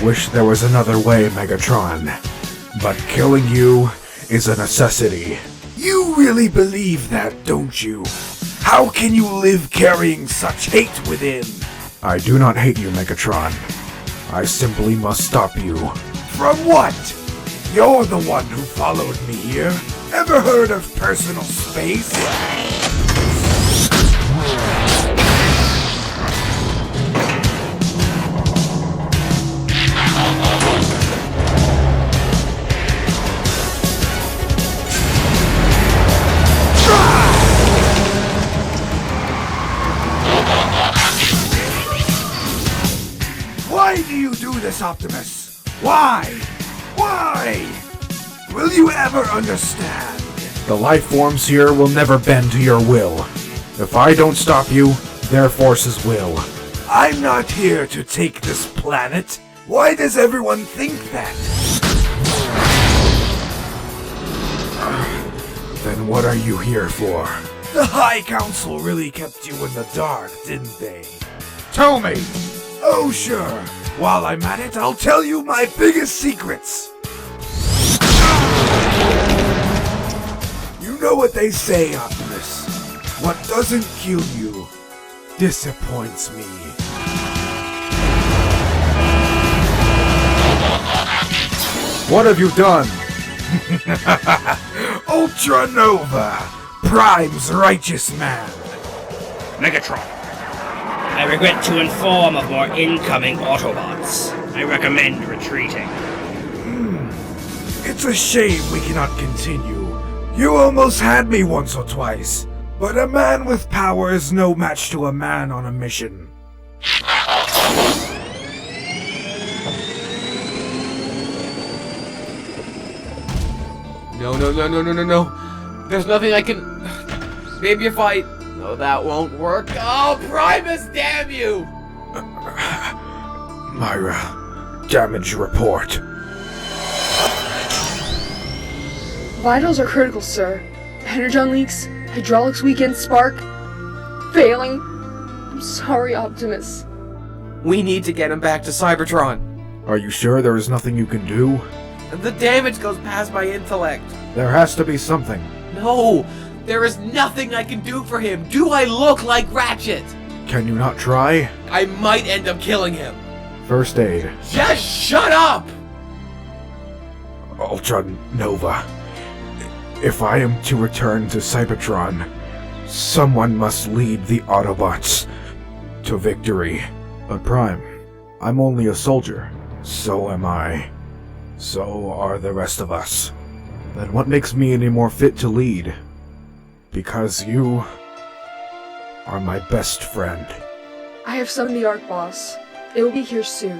wish there was another way, Megatron. But killing you is a necessity. You really believe that, don't you? How can you live carrying such hate within? I do not hate you, Megatron. I simply must stop you. From what? You're the one who followed me here. Ever heard of personal space? Why do you do this, Optimus? Why? Why? Will you ever understand? The life forms here will never bend to your will. If I don't stop you, their forces will. I'm not here to take this planet. Why does everyone think that? Then what are you here for? The High Council really kept you in the dark, didn't they? Tell me! Oh, sure. While I'm at it, I'll tell you my biggest secrets. You know what they say, Optimus. What doesn't kill you disappoints me. What have you done? Ultra Nova, Prime's righteous man. Megatron, I regret to inform of more incoming Autobots. I recommend retreating. It's a shame we cannot continue. You almost had me once or twice, but a man with power is no match to a man on a mission. No. There's nothing I can... Maybe if I... No, that won't work. Oh, Primus, damn you! Myra, damage report. Vitals are critical, sir. Energon leaks, hydraulics weakened, spark... failing. I'm sorry, Optimus. We need to get him back to Cybertron. Are you sure there is nothing you can do? The damage goes past my intellect. There has to be something. No, there is nothing I can do for him. Do I look like Ratchet? Can you not try? I might end up killing him. First aid. Just shut up! Ultra Nova. If I am to return to Cybertron, someone must lead the Autobots to victory. But Prime, I'm only a soldier. So am I. So are the rest of us. Then what makes me any more fit to lead? Because you are my best friend. I have summoned the Arc Boss. It will be here soon.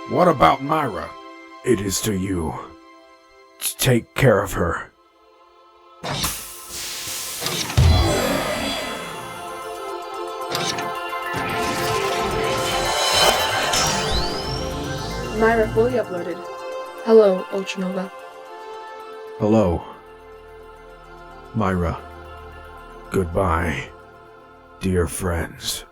What about Myra? It is to you. Take care of her. Myra fully uploaded. Hello, Ultra Nova. Hello. Myra. Goodbye, dear friends.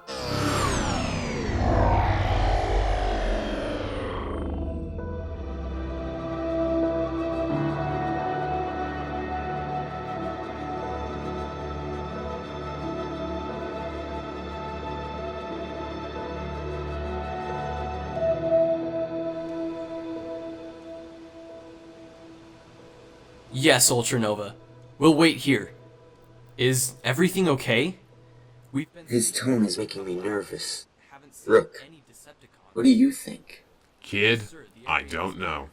Yes, Ultra Nova. We'll wait here. Is everything okay? His tone is making me nervous. Rook, what do you think? Kid, I don't know.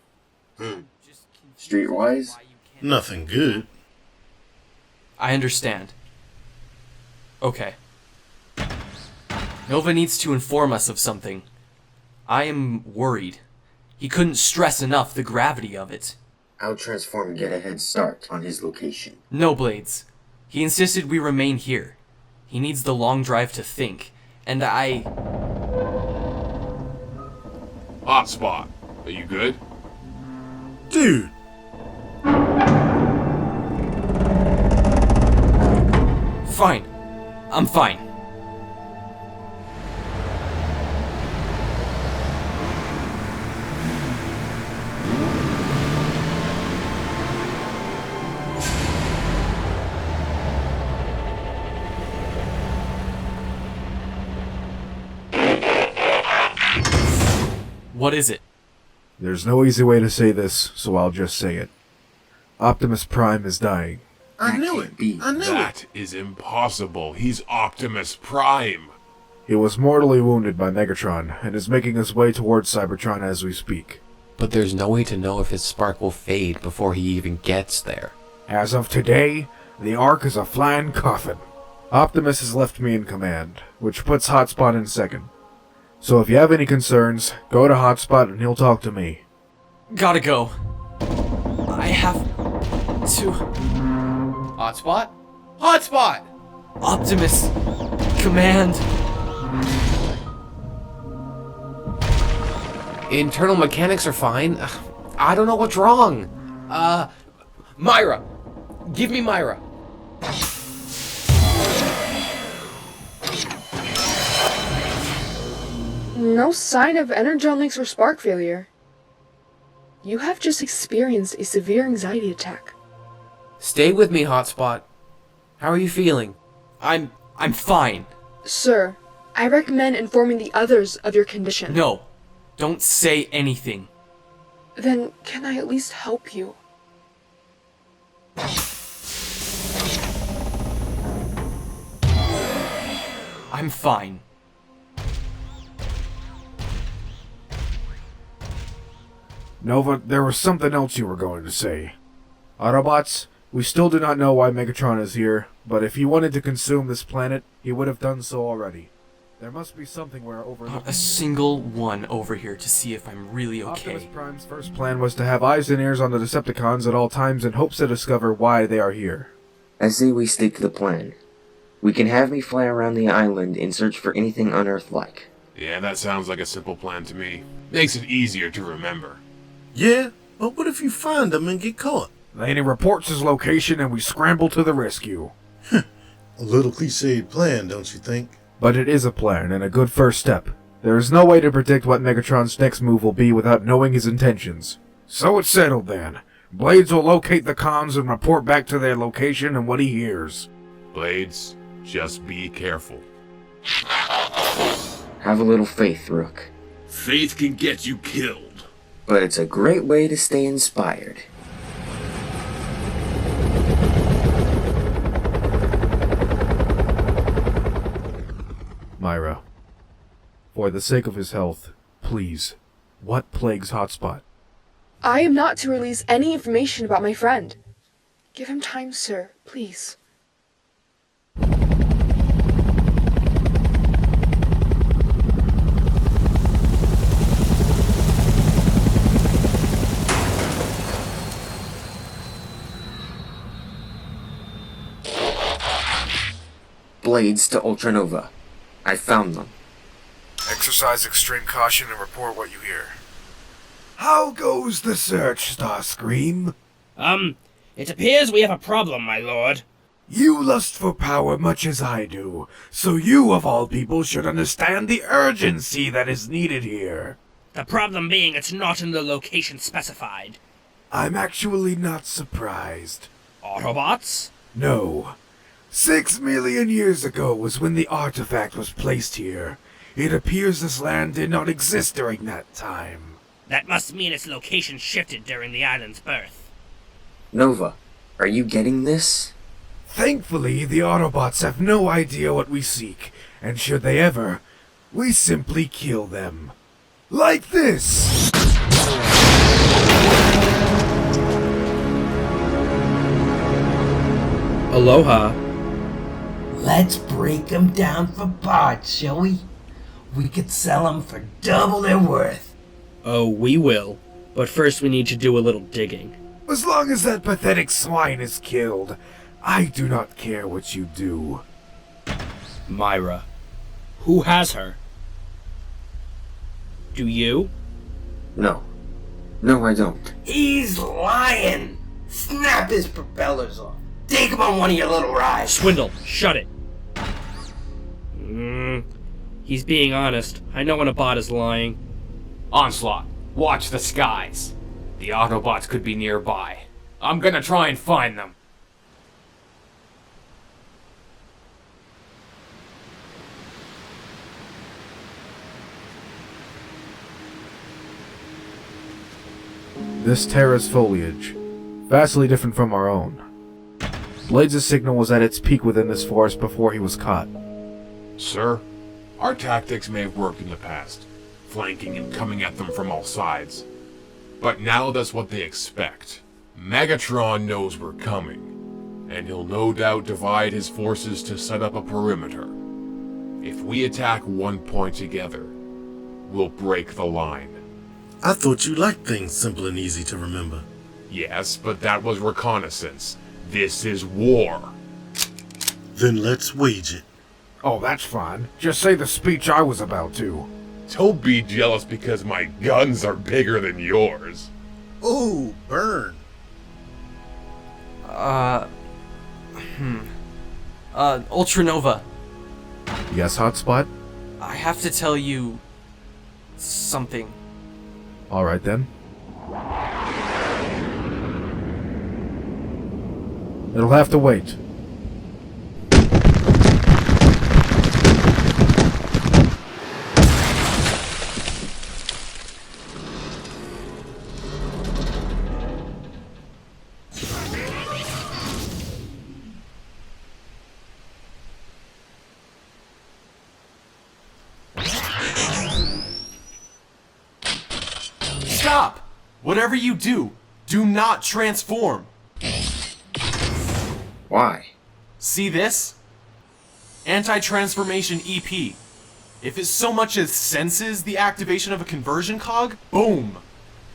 Streetwise? Nothing good. I understand. Okay. Nova needs to inform us of something. I am worried. He couldn't stress enough the gravity of it. I'll transform and get a head start on his location. No, Blades. He insisted we remain here. He needs the long drive to think, and Hotspot, are you good? Dude, Fine. I'm fine. What is it? There's no easy way to say this, so I'll just say it. Optimus Prime is dying. I knew it. I knew it. That is impossible. He's Optimus Prime. He was mortally wounded by Megatron, and is making his way towards Cybertron as we speak. But there's no way to know if his spark will fade before he even gets there. As of today, the Ark is a flying coffin. Optimus has left me in command, which puts Hotspot in second. So if you have any concerns, go to Hotspot and he'll talk to me. Gotta go. I have to... Hotspot? Hotspot! Optimus. Command. Internal mechanics are fine. I don't know what's wrong. Myra! Give me Myra. No sign of energonics or spark failure. You have just experienced a severe anxiety attack. Stay with me, Hotspot. How are you feeling? I'm fine. Sir, I recommend informing the others of your condition. No. Don't say anything. Then can I at least help you? I'm fine. Nova, there was something else you were going to say. Autobots, we still do not know why Megatron is here, but if he wanted to consume this planet, he would have done so already. There must be something we're overlooking. Not a single one over here to see if I'm really okay. Optimus Prime's first plan was to have eyes and ears on the Decepticons at all times in hopes to discover why they are here. I say we stick to the plan. We can have me fly around the island and search for anything unearth-like. Yeah, that sounds like a simple plan to me. Makes it easier to remember. Yeah, but what if you find them and get caught? Laney reports his location and we scramble to the rescue. A little cliched plan, don't you think? But it is a plan and a good first step. There is no way to predict what Megatron's next move will be without knowing his intentions. So it's settled then. Blades will locate the cons and report back to their location and what he hears. Blades, just be careful. Have a little faith, Rook. Faith can get you killed. But it's a great way to stay inspired. Myra, for the sake of his health, please, what plagues Hotspot? I am not to release any information about my friend. Give him time, sir, please. Blades to Ultranova. I found them. Exercise extreme caution and report what you hear. How goes the search, Starscream? It appears we have a problem, my lord. You lust for power much as I do, so you of all people should understand the urgency that is needed here. The problem being it's not in the location specified. I'm actually not surprised. Autobots? No. 6 million years ago was when the artifact was placed here. It appears this land did not exist during that time. That must mean its location shifted during the island's birth. Nova, are you getting this? Thankfully, the Autobots have no idea what we seek, and should they ever, we simply kill them. Like this! Aloha. Let's break them down for parts, shall we? We could sell them for double their worth. Oh, we will. But first we need to do a little digging. As long as that pathetic swine is killed, I do not care what you do. Myra. Who has her? Do you? No. No, I don't. He's lying. Snap his propellers off. Take him on one of your little rides. Swindle, shut it. He's being honest. I know when a bot is lying. Onslaught, watch the skies. The Autobots could be nearby. I'm gonna try and find them. This Terra's foliage, vastly different from our own. Blades' signal was at its peak within this forest before he was caught. Sir, our tactics may have worked in the past, flanking and coming at them from all sides. But now that's what they expect. Megatron knows we're coming, and he'll no doubt divide his forces to set up a perimeter. If we attack one point together, we'll break the line. I thought you liked things simple and easy to remember. Yes, but that was reconnaissance. This is war. Then let's wage it. Oh, that's fine. Just say the speech I was about to. Don't be jealous because my guns are bigger than yours. Oh, burn. Ultranova, Yes, Hotspot? I have to tell you something. Alright then. It'll have to wait. Stop! Whatever you do, do not transform. Why? See this? Anti-transformation EP. If it so much as senses the activation of a conversion cog, boom!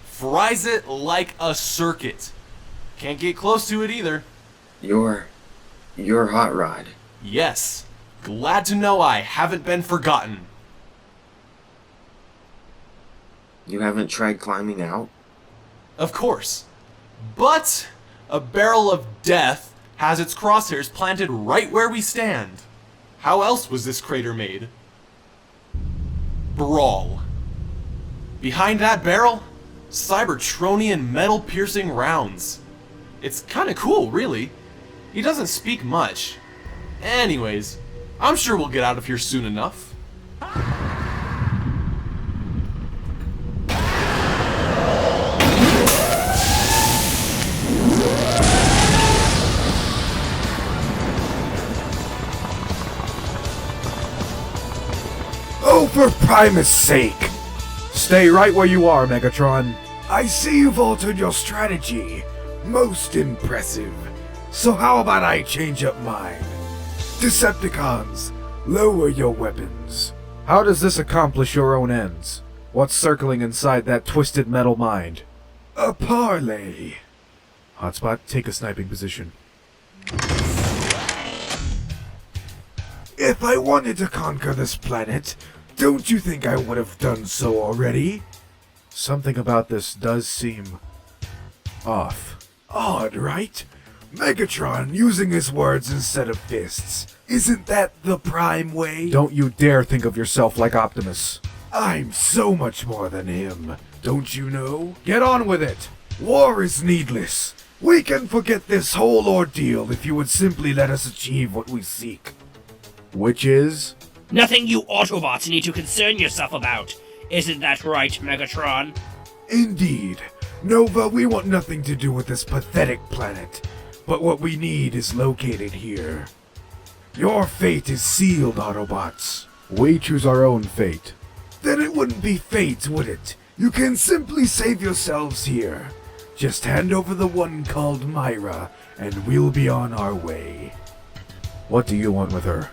Fries it like a circuit. Can't get close to it either. You're Hot Rod. Yes. Glad to know I haven't been forgotten. You haven't tried climbing out? Of course. But a barrel of death has its crosshairs planted right where we stand. How else was this crater made? Brawl. Behind that barrel, Cybertronian metal-piercing rounds. It's kinda cool, really. He doesn't speak much. Anyways, I'm sure we'll get out of here soon enough. Oh, for Primus' sake! Stay right where you are, Megatron. I see you've altered your strategy. Most impressive. So how about I change up mine? Decepticons, lower your weapons. How does this accomplish your own ends? What's circling inside that twisted metal mind? A parlay. Hotspot, take a sniping position. If I wanted to conquer this planet, don't you think I would have done so already? Something about this does seem off. Odd, right? Megatron using his words instead of fists. Isn't that the prime way? Don't you dare think of yourself like Optimus. I'm so much more than him, don't you know? Get on with it! War is needless. We can forget this whole ordeal if you would simply let us achieve what we seek. Which is? Nothing you Autobots need to concern yourself about. Isn't that right, Megatron? Indeed. Nova, we want nothing to do with this pathetic planet. But what we need is located here. Your fate is sealed, Autobots. We choose our own fate. Then it wouldn't be fate, would it? You can simply save yourselves here. Just hand over the one called Myra, and we'll be on our way. What do you want with her?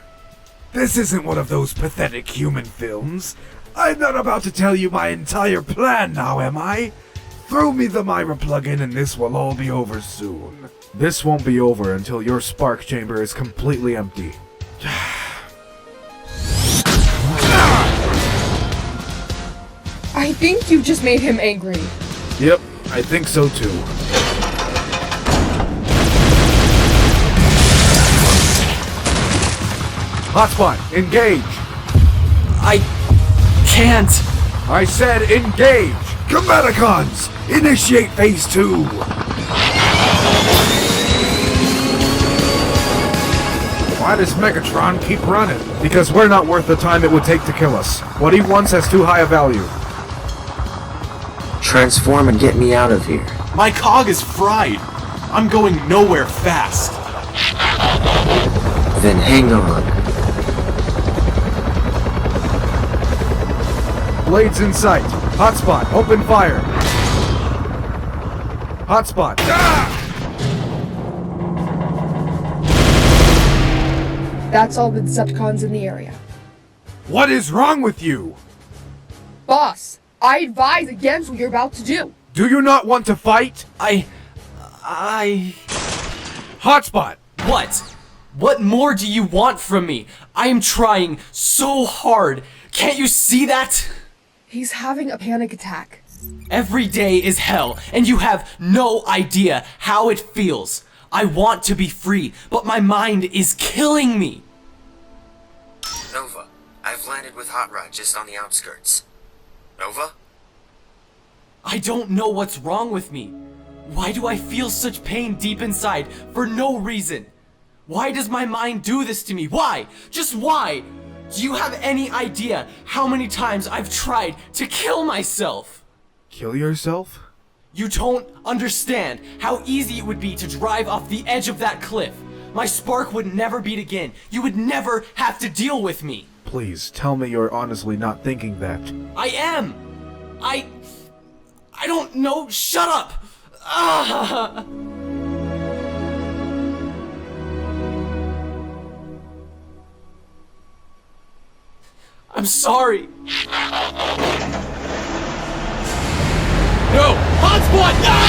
This isn't one of those pathetic human films. I'm not about to tell you my entire plan now, am I? Throw me the Myra plug-in and this will all be over soon. This won't be over until your spark chamber is completely empty. I think you just made him angry. Yep, I think so too. Hotspot, engage! I can't! I said engage! Combaticons, initiate phase 2! Why does Megatron keep running? Because we're not worth the time it would take to kill us. What he wants has too high a value. Transform and get me out of here. My cog is fried. I'm going nowhere fast. Then hang on. Blades in sight. Hotspot, open fire. Hotspot. That's all the Decepticons in the area. What is wrong with you? Boss, I advise against what you're about to do. Do you not want to fight? Hotspot! What? What more do you want from me? I am trying so hard. Can't you see that? He's having a panic attack. Every day is hell, and you have no idea how it feels. I want to be free, but my mind is killing me. Nova, I've landed with Hot Rod just on the outskirts. Nova? I don't know what's wrong with me. Why do I feel such pain deep inside for no reason? Why does my mind do this to me? Why? Just why? Do you have any idea how many times I've tried to kill myself? Kill yourself? You don't understand how easy it would be to drive off the edge of that cliff. My spark would never beat again. You would never have to deal with me. Please, tell me you're honestly not thinking that. I am! I don't know. Shut up! Ah! I'm sorry. No! Hotspot, no!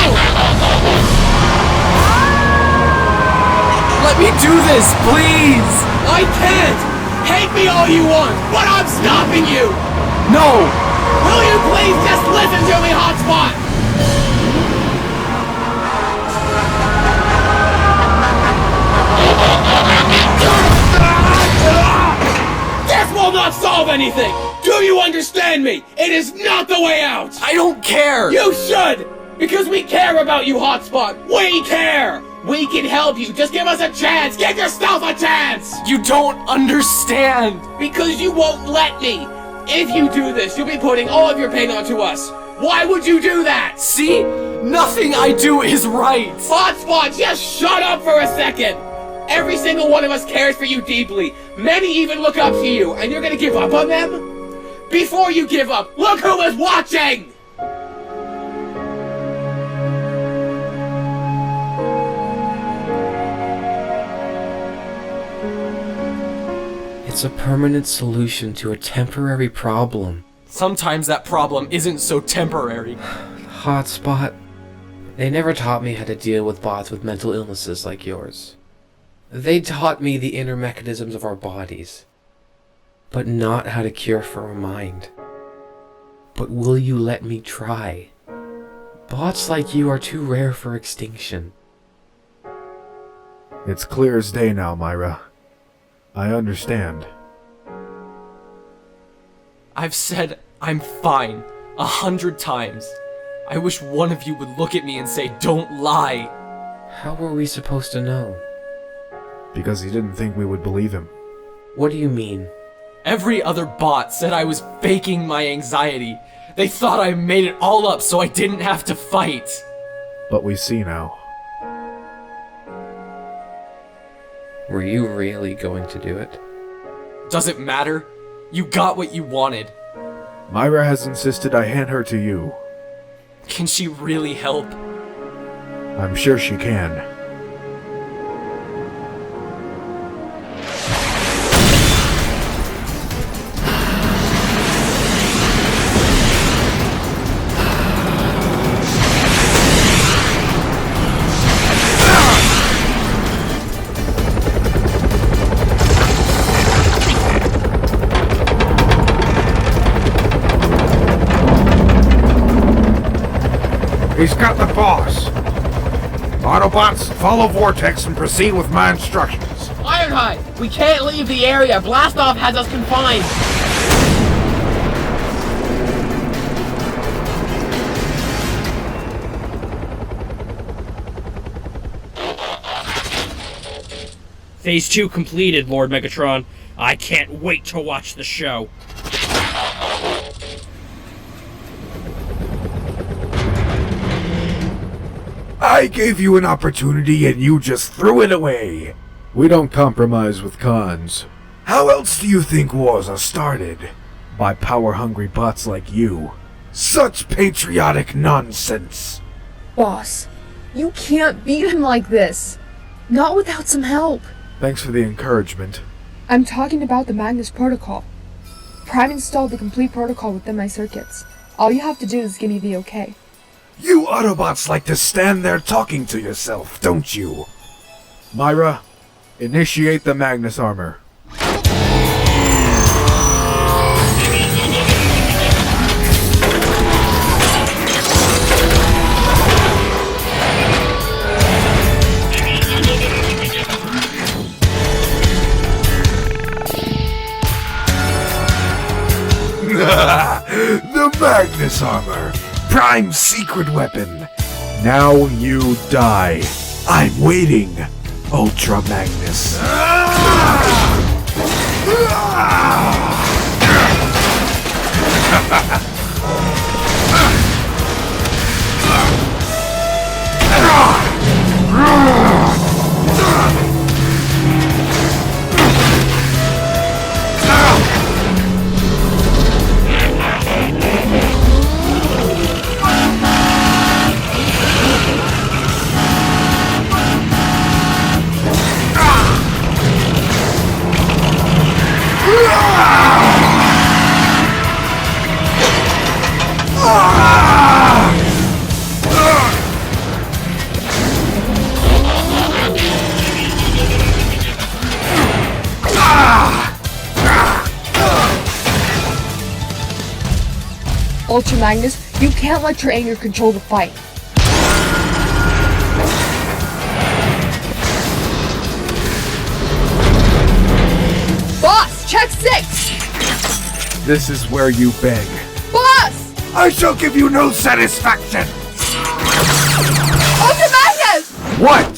Let me do this, please! I can't! Hate me all you want, but I'm stopping you! No! Will you please just listen to me, Hotspot? This will not solve anything! Do you understand me? It is not the way out! I don't care! You should! Because we care about you, Hotspot! We care! We can help you! Just give us a chance! Give yourself a chance! You don't understand! Because you won't let me! If you do this, you'll be putting all of your pain onto us! Why would you do that? See? Nothing I do is right! Hotspot, just shut up for a second! Every single one of us cares for you deeply. Many even look up to you, and you're gonna give up on them? Before you give up, look who is watching! It's a permanent solution to a temporary problem. Sometimes that problem isn't so temporary. Hotspot. They never taught me how to deal with bots with mental illnesses like yours. They taught me the inner mechanisms of our bodies, but not how to cure for a mind. But will you let me try? Bots like you are too rare for extinction. It's clear as day now, Myra. I understand. I've said I'm fine 100 times. I wish one of you would look at me and say, don't lie. How were we supposed to know? Because he didn't think we would believe him. What do you mean? Every other bot said I was faking my anxiety. They thought I made it all up so I didn't have to fight. But we see now. Were you really going to do it? Does it matter? You got what you wanted. Myra has insisted I hand her to you. Can she really help? I'm sure she can. He's got the boss. Autobots, follow Vortex and proceed with my instructions. Ironhide, we can't leave the area. Blastoff has us confined. Phase 2 completed, Lord Megatron. I can't wait to watch the show. I gave you an opportunity and you just threw it away. We don't compromise with cons. How else do you think wars are started? By power-hungry bots like you. Such patriotic nonsense. Boss, you can't beat him like this. Not without some help. Thanks for the encouragement. I'm talking about the Magnus protocol. Prime installed the complete protocol within my circuits. All you have to do is give me the okay. You Autobots like to stand there talking to yourself, don't you? Myra, initiate the Magnus armor. The Magnus armor! Prime secret weapon! Now you die. I'm waiting, Ultra Magnus. Ultra Magnus, you can't let your anger control the fight. Boss, check 6! This is where you beg. Boss! I shall give you no satisfaction! Ultra Magnus! What?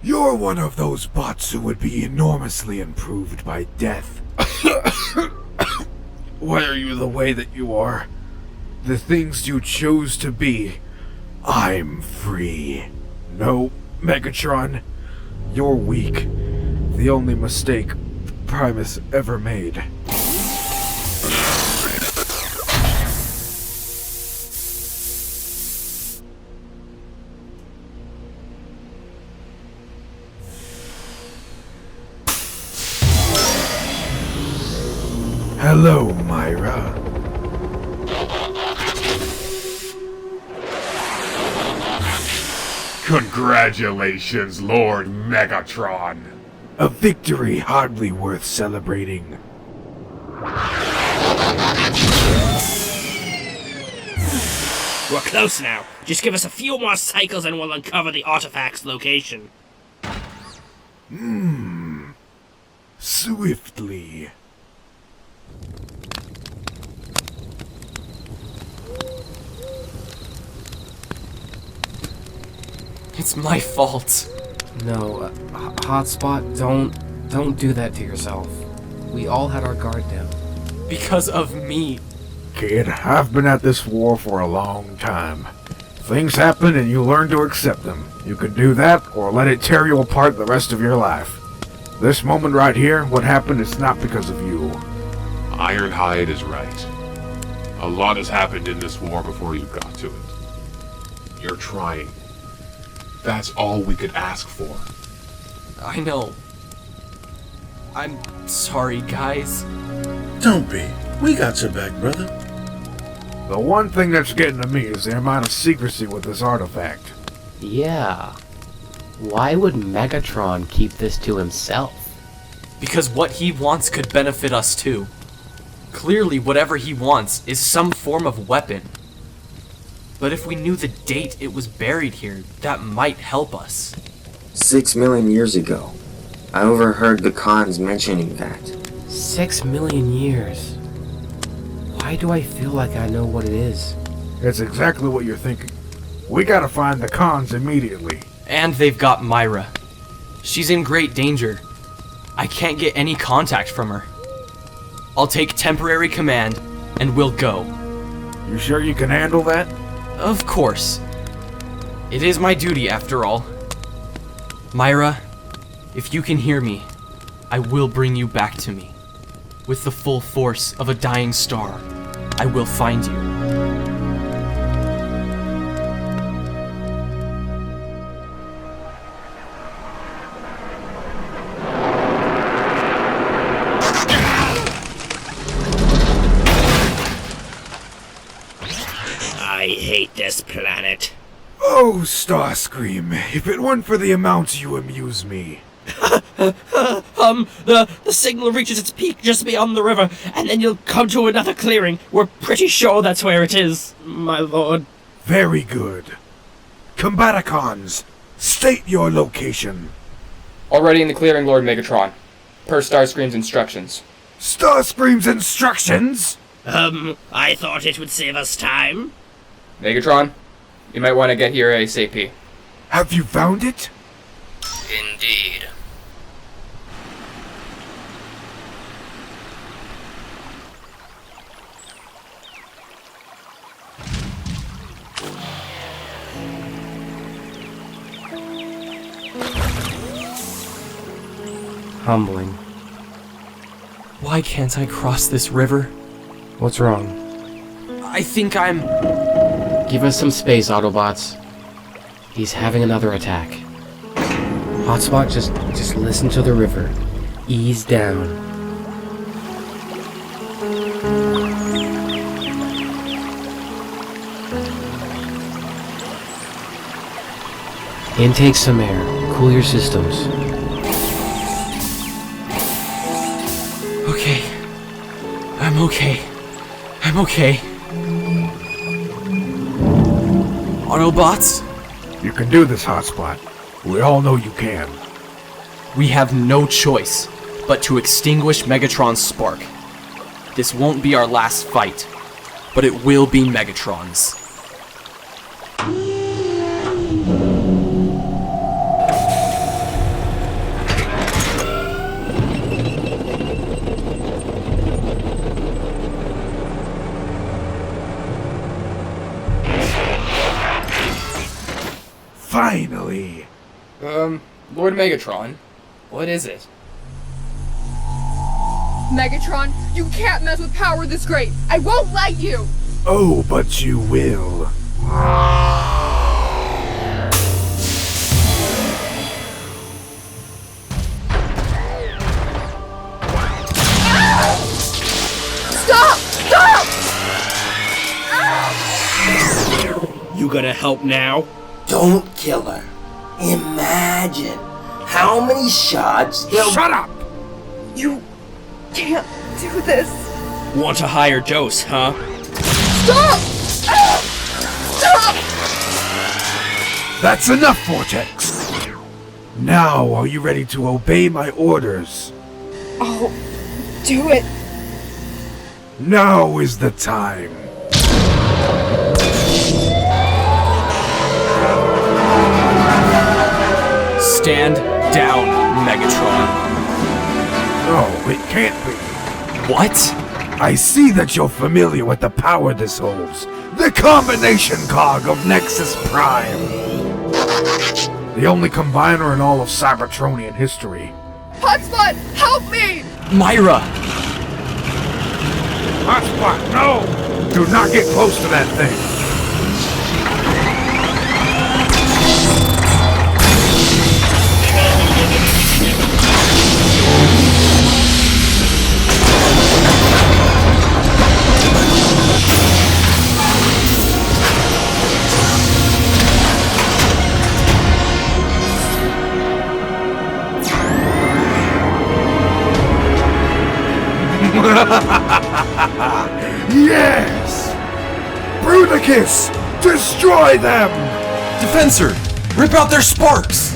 You're one of those bots who would be enormously improved by death. Why are you the way that you are? The things you chose to be. I'm free. No, Megatron. You're weak. The only mistake Primus ever made. Hello, Myra. Congratulations, Lord Megatron. A victory hardly worth celebrating. We're close now. Just give us a few more cycles and we'll uncover the artifact's location. Swiftly. It's my fault. No, Hotspot, don't do that to yourself. We all had our guard down. Because of me. Kid, I've been at this war for a long time. Things happen and you learn to accept them. You can do that or let it tear you apart the rest of your life. This moment right here, what happened is not because of you. Ironhide is right. A lot has happened in this war before you got to it. You're trying. That's all we could ask for. I know. I'm sorry, guys. Don't be. We got your back, brother. The one thing that's getting to me is the amount of secrecy with this artifact. Yeah. Why would Megatron keep this to himself? Because what he wants could benefit us too. Clearly, whatever he wants is some form of weapon. But if we knew the date it was buried here, that might help us. 6 million years ago. I overheard the Khans mentioning that. 6 million years. Why do I feel like I know what it is? It's exactly what you're thinking. We gotta find the Khans immediately. And they've got Myra. She's in great danger. I can't get any contact from her. I'll take temporary command, and we'll go. You sure you can handle that? Of course. It is my duty, after all. Myra, if you can hear me, I will bring you back to me. With the full force of a dying star, I will find you. I hate this planet. Oh, Starscream, if it weren't for the amounts you amuse me. The signal reaches its peak just beyond the river, and then you'll come to another clearing. We're pretty sure that's where it is, my lord. Very good. Combaticons, state your location. Already in the clearing, Lord Megatron. Per Starscream's instructions. Starscream's instructions? I thought it would save us time. Megatron, you might want to get here ASAP. Have you found it? Indeed. Humbling. Why can't I cross this river? What's wrong? I think I'm... Give us some space, Autobots. He's having another attack. Hotspot, just listen to the river. Ease down. Intake some air. Cool your systems. Okay. I'm okay. I'm okay. Autobots? You can do this, Hotspot. We all know you can. We have no choice but to extinguish Megatron's spark. This won't be our last fight, but it will be Megatron's. Finally! Lord Megatron, what is it? Megatron, you can't mess with power this great! I won't let you! Oh, but you will. Stop! Stop! You gonna help now? Don't kill her. Imagine how many shots they'll... Shut up! You can't do this. Want a higher dose, huh? Stop! Stop! That's enough, Vortex! Now, are you ready to obey my orders? I'll do it. Now is the time. Stand down, Megatron. No, it can't be. What? I see that you're familiar with the power this holds. The combination cog of Nexus Prime. The only combiner in all of Cybertronian history. Hotspot, help me! Myra! Hotspot, no! Do not get close to that thing. Yes! Bruticus! Destroy them! Defensor! Rip out their sparks!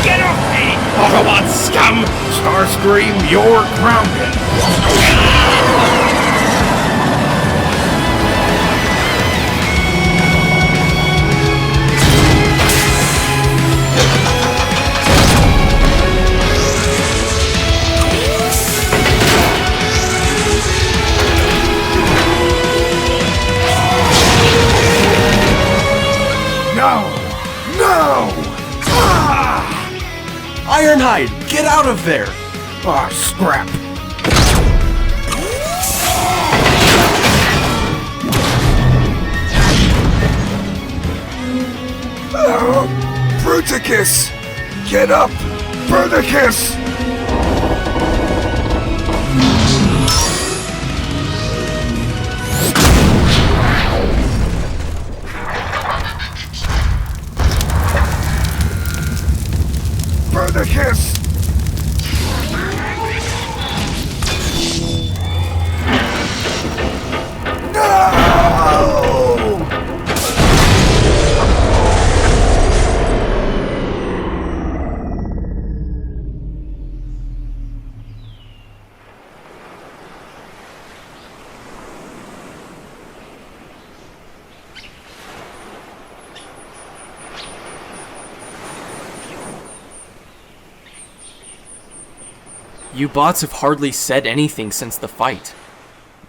Get off me, Autobot scum! Starscream, you're grounded. No! No! Ironhide, get out of there! Ah, scrap. Bruticus! Get up! Bruticus! Bruticus! You bots have hardly said anything since the fight.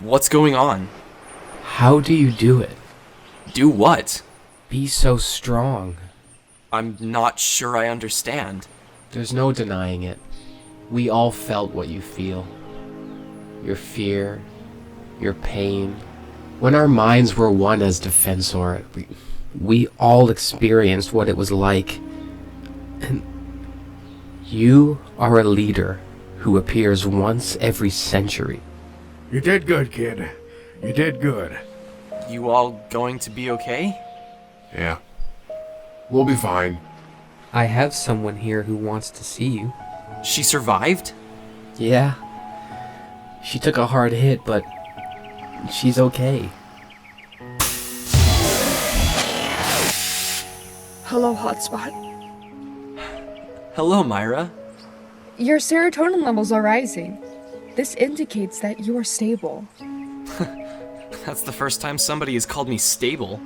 What's going on? How do you do it? Do what? Be so strong. I'm not sure I understand. There's no denying it. We all felt what you feel. Your fear, your pain. When our minds were one as Defensor, we all experienced what it was like. And you are a leader who appears once every century. You did good, kid. You did good. You all going to be okay? Yeah. We'll be fine. I have someone here who wants to see you. She survived? Yeah. She took a hard hit, but she's okay. Hello, Hotspot. Hello, Myra. Your serotonin levels are rising. This indicates that you are stable. That's the first time somebody has called me stable.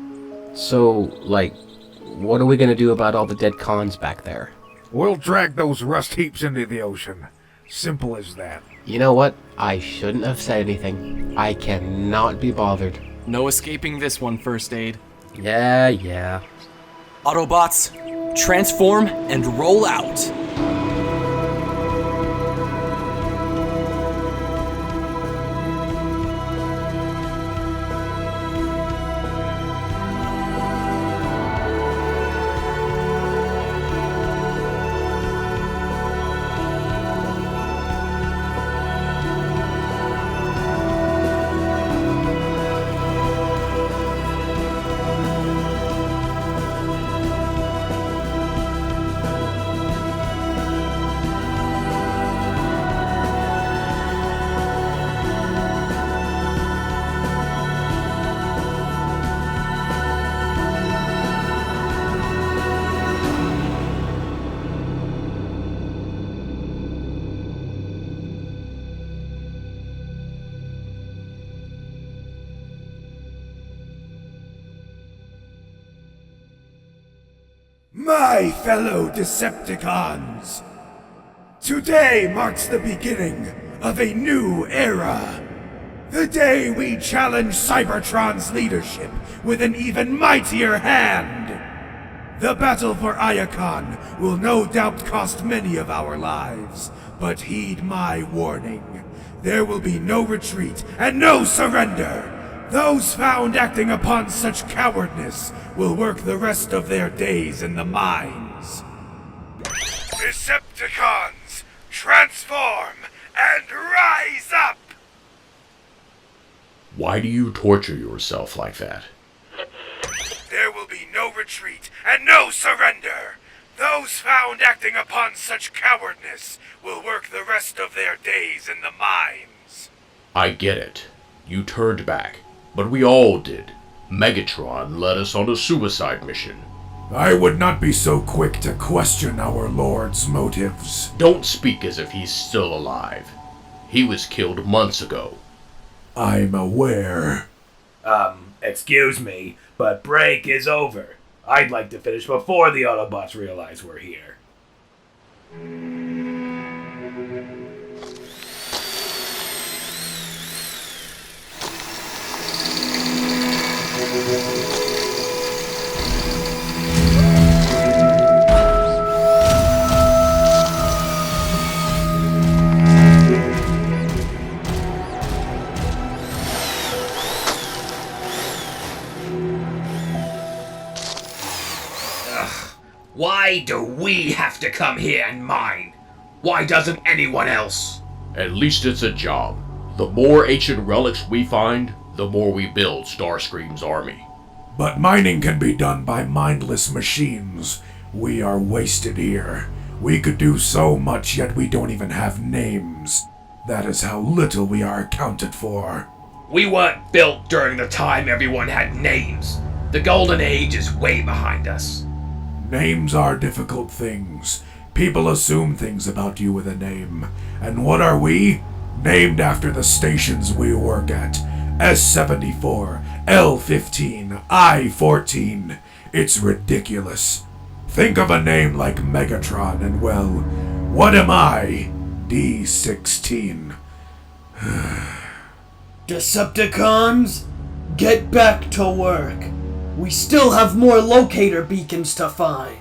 So, like, what are we gonna do about all the dead cons back there? We'll drag those rust heaps into the ocean. Simple as that. You know what? I shouldn't have said anything. I cannot be bothered. No escaping this one, First Aid. Yeah. Autobots, transform and roll out. My fellow Decepticons! Today marks the beginning of a new era. The day we challenge Cybertron's leadership with an even mightier hand. The battle for Iacon will no doubt cost many of our lives, but heed my warning. There will be no retreat and no surrender. Those found acting upon such cowardness will work the rest of their days in the mines. Decepticons, transform and rise up! Why do you torture yourself like that? There will be no retreat and no surrender. Those found acting upon such cowardness will work the rest of their days in the mines. I get it. You turned back, but we all did. Megatron led us on a suicide mission. I would not be so quick to question our Lord's motives. Don't speak as if he's still alive. He was killed months ago. I'm aware. Excuse me, but break is over. I'd like to finish before the Autobots realize we're here. Why do we have to come here and mine? Why doesn't anyone else? At least it's a job. The more ancient relics we find, the more we build Starscream's army. But mining can be done by mindless machines. We are wasted here. We could do so much, yet we don't even have names. That is how little we are accounted for. We weren't built during the time everyone had names. The Golden Age is way behind us. Names are difficult things. People assume things about you with a name. And what are we? Named after the stations we work at. S74, L15, I14. It's ridiculous. Think of a name like Megatron and, well, what am I? D16. Decepticons, get back to work. We still have more locator beacons to find.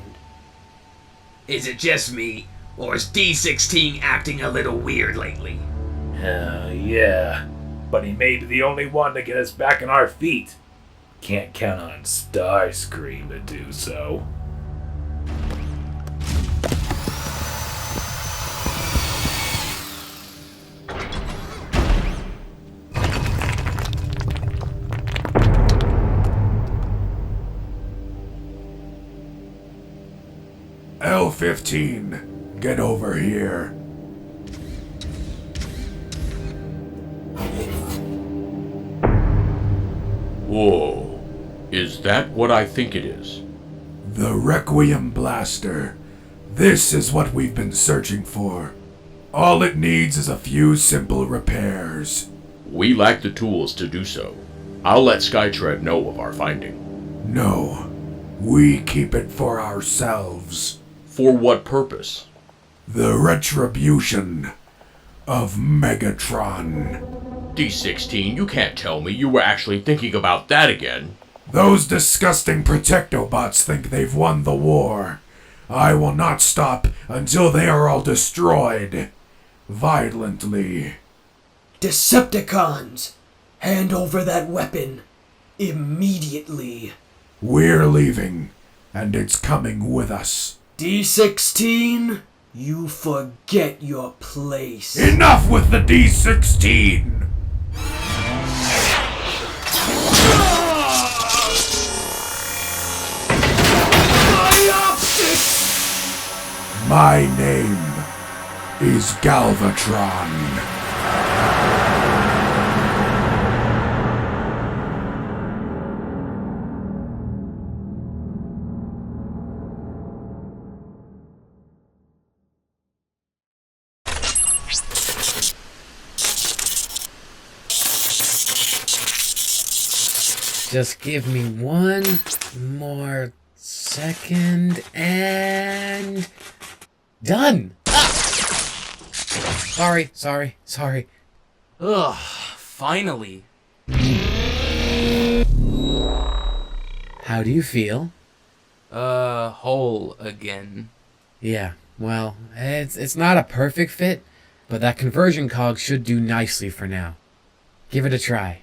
Is it just me, or is D16 acting a little weird lately? Yeah. But he may be the only one to get us back on our feet. Can't count on Starscream to do so. L15, get over here. Whoa. Is that what I think it is? The Requiem Blaster. This is what we've been searching for. All it needs is a few simple repairs. We lack the tools to do so. I'll let Skytread know of our finding. No. We keep it for ourselves. For what purpose? The retribution of Megatron. D16, you can't tell me you were actually thinking about that again. Those disgusting Protectobots think they've won the war. I will not stop until they are all destroyed. Violently. Decepticons, hand over that weapon. Immediately. We're leaving, and it's coming with us. D16, you forget your place. Enough with the D16! My name is Galvatron. Just give me one more second and... Done! Ah! Sorry. Ugh, finally. How do you feel? Whole again. Yeah, well, it's not a perfect fit, but that conversion cog should do nicely for now. Give it a try.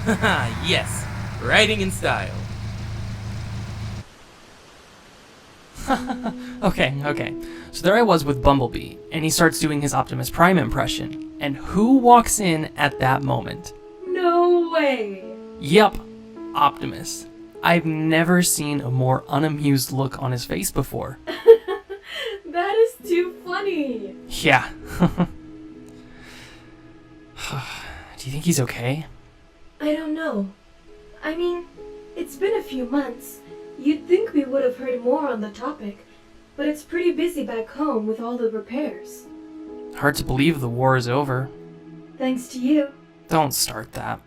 Haha, yes. Writing in style. Okay. So there I was with Bumblebee, and he starts doing his Optimus Prime impression. And who walks in at that moment? No way. Yep, Optimus. I've never seen a more unamused look on his face before. That is too funny. Yeah. Do you think he's okay? I don't know. I mean, it's been a few months. You'd think we would have heard more on the topic, but it's pretty busy back home with all the repairs. Hard to believe the war is over. Thanks to you. Don't start that.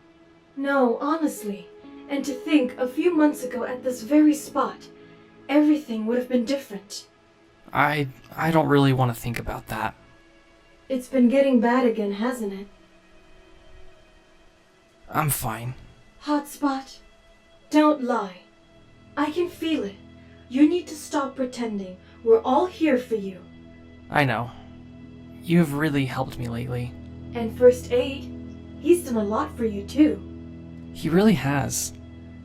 No, honestly. And to think, a few months ago at this very spot, everything would have been different. I don't really want to think about that. It's been getting bad again, hasn't it? I'm fine. Hotspot, don't lie. I can feel it. You need to stop pretending. We're all here for you. I know. You've really helped me lately. And First Aid, he's done a lot for you too. He really has.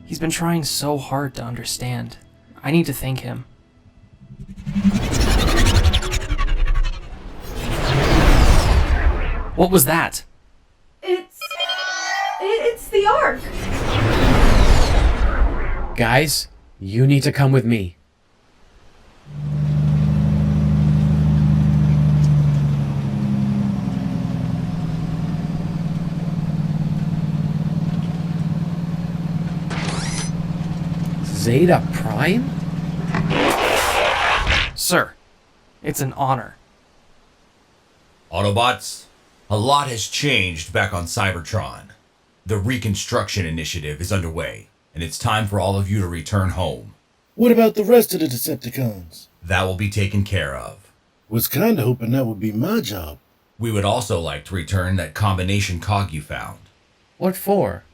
He's been trying so hard to understand. I need to thank him. What was that? It's the Ark! Guys, you need to come with me. Zeta Prime? Sir, it's an honor. Autobots, a lot has changed back on Cybertron. The Reconstruction Initiative is underway, and it's time for all of you to return home. What about the rest of the Decepticons? That will be taken care of. Was kinda hoping that would be my job. We would also like to return that combination cog you found. What for?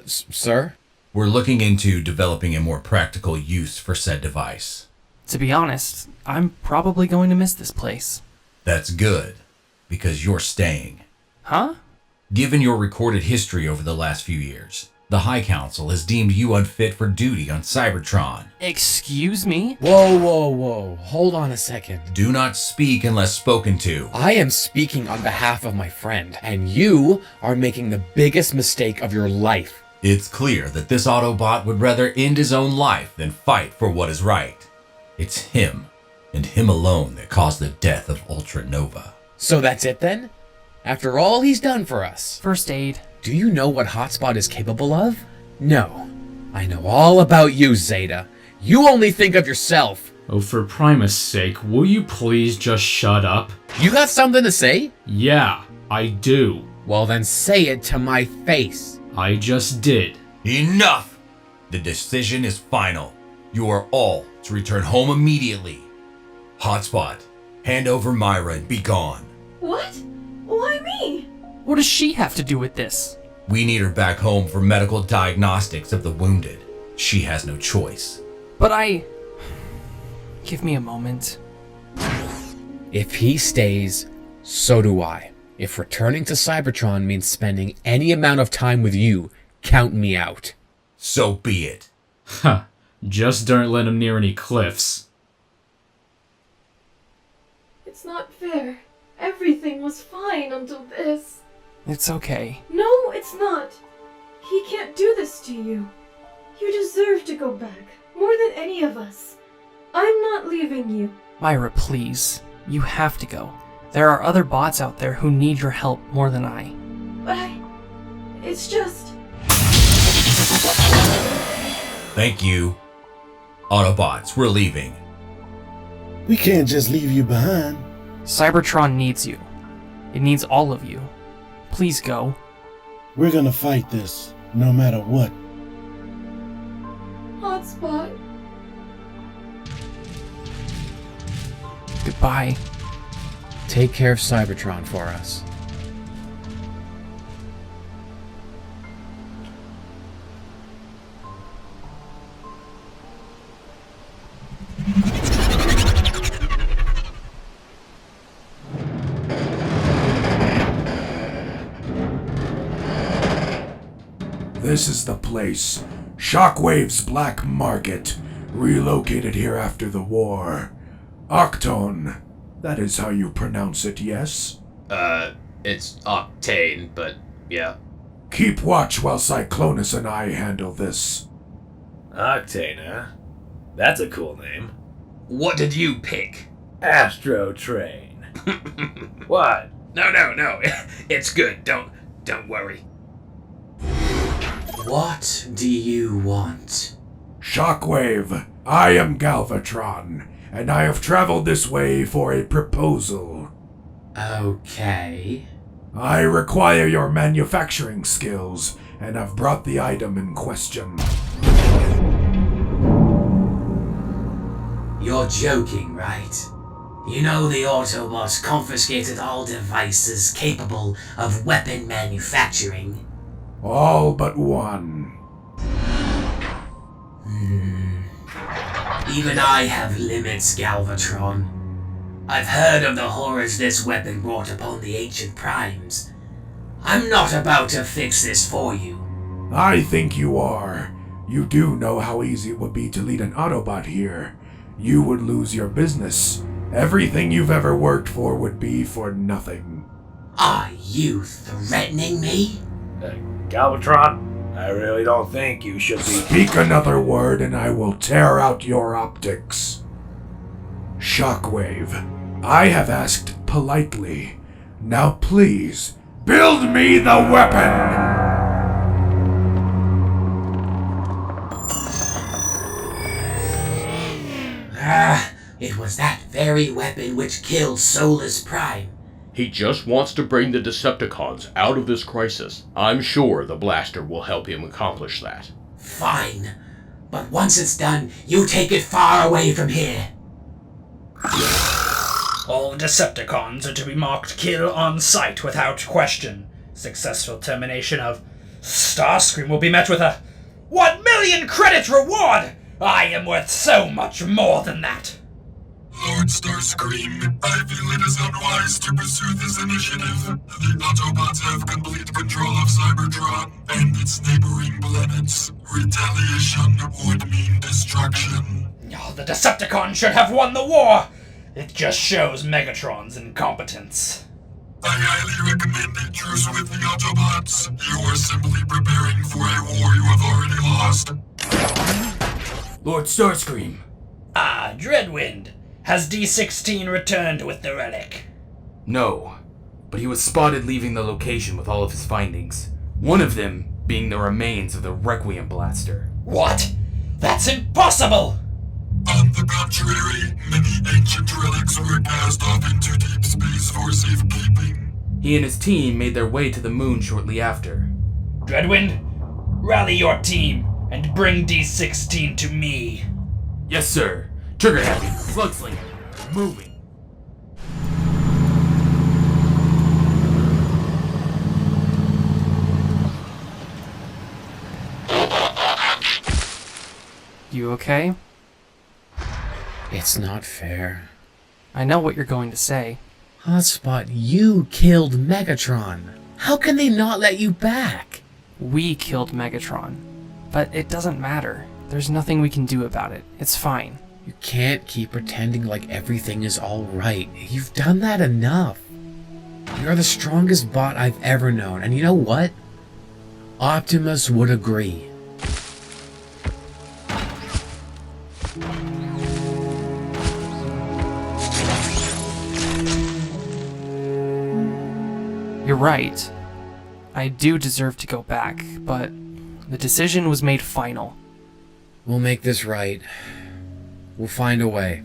Sir? We're looking into developing a more practical use for said device. To be honest, I'm probably going to miss this place. That's good, because you're staying. Huh? Given your recorded history over the last few years, the High Council has deemed you unfit for duty on Cybertron. Excuse me? Whoa. Hold on a second. Do not speak unless spoken to. I am speaking on behalf of my friend, and you are making the biggest mistake of your life. It's clear that this Autobot would rather end his own life than fight for what is right. It's him, and him alone, that caused the death of Ultra Nova. So that's it then? After all he's done for us? First Aid. Do you know what Hotspot is capable of? No. I know all about you, Zeta. You only think of yourself. Oh, for Primus' sake, will you please just shut up? You got something to say? Yeah, I do. Well then say it to my face. I just did. Enough! The decision is final. You are all to return home immediately. Hotspot, hand over Myra and be gone. What? Why me? What does she have to do with this? We need her back home for medical diagnostics of the wounded. She has no choice. But Give me a moment. If he stays, so do I. If returning to Cybertron means spending any amount of time with you, count me out. So be it. Huh. Just don't let him near any cliffs. It's not fair. Everything was fine until this. It's okay. No, it's not. He can't do this to you. You deserve to go back, more than any of us. I'm not leaving you. Myra, please. You have to go. There are other bots out there who need your help more than I. But it's just... Thank you. Autobots, we're leaving. We can't just leave you behind. Cybertron needs you. It needs all of you. Please go. We're gonna fight this, no matter what. Hotspot. Goodbye. Take care of Cybertron for us. This is the place. Shockwave's Black Market. Relocated here after the war. Octone. That is how you pronounce it, yes? It's Octane, but yeah. Keep watch while Cyclonus and I handle this. Octane, huh? That's a cool name. What did you pick? Astro Train. What? No. It's good. Don't worry. What do you want? Shockwave, I am Galvatron, and I have traveled this way for a proposal. Okay. I require your manufacturing skills, and have brought the item in question. You're joking, right? You know the Autobots confiscated all devices capable of weapon manufacturing. All but one. Even I have limits, Galvatron. I've heard of the horrors this weapon brought upon the ancient primes. I'm not about to fix this for you. I think you are. You do know how easy it would be to lead an Autobot here. You would lose your business. Everything you've ever worked for would be for nothing. Are you threatening me? Galvatron, I really don't think you should be... Speak another word and I will tear out your optics. Shockwave, I have asked politely. Now please, build me the weapon! It was that very weapon which killed Solus Prime. He just wants to bring the Decepticons out of this crisis. I'm sure the blaster will help him accomplish that. Fine. But once it's done, you take it far away from here. All Decepticons are to be marked kill on sight without question. Successful termination of Starscream will be met with a 1 million credit reward! I am worth so much more than that! Lord Starscream, I feel it is unwise to pursue this initiative. The Autobots have complete control of Cybertron and its neighboring planets. Retaliation would mean destruction. Oh, the Decepticons should have won the war! It just shows Megatron's incompetence. I highly recommend a truce with the Autobots. You are simply preparing for a war you have already lost. Lord Starscream. Ah, Dreadwind. Has D16 returned with the relic? No, but he was spotted leaving the location with all of his findings. One of them being the remains of the Requiem blaster. What? That's impossible! On the contrary, many ancient relics were cast off into deep space for safekeeping. He and his team made their way to the moon shortly after. Dreadwind, rally your team and bring D16 to me. Yes, sir. Trigger happy. Slugslinger. Moving. You okay? It's not fair. I know what you're going to say. Hotspot, you killed Megatron. How can they not let you back? We killed Megatron. But it doesn't matter. There's nothing we can do about it. It's fine. You can't keep pretending like everything is alright. You've done that enough. You're the strongest bot I've ever known, and you know what? Optimus would agree. You're right. I do deserve to go back, but the decision was made final. We'll make this right. We'll find a way.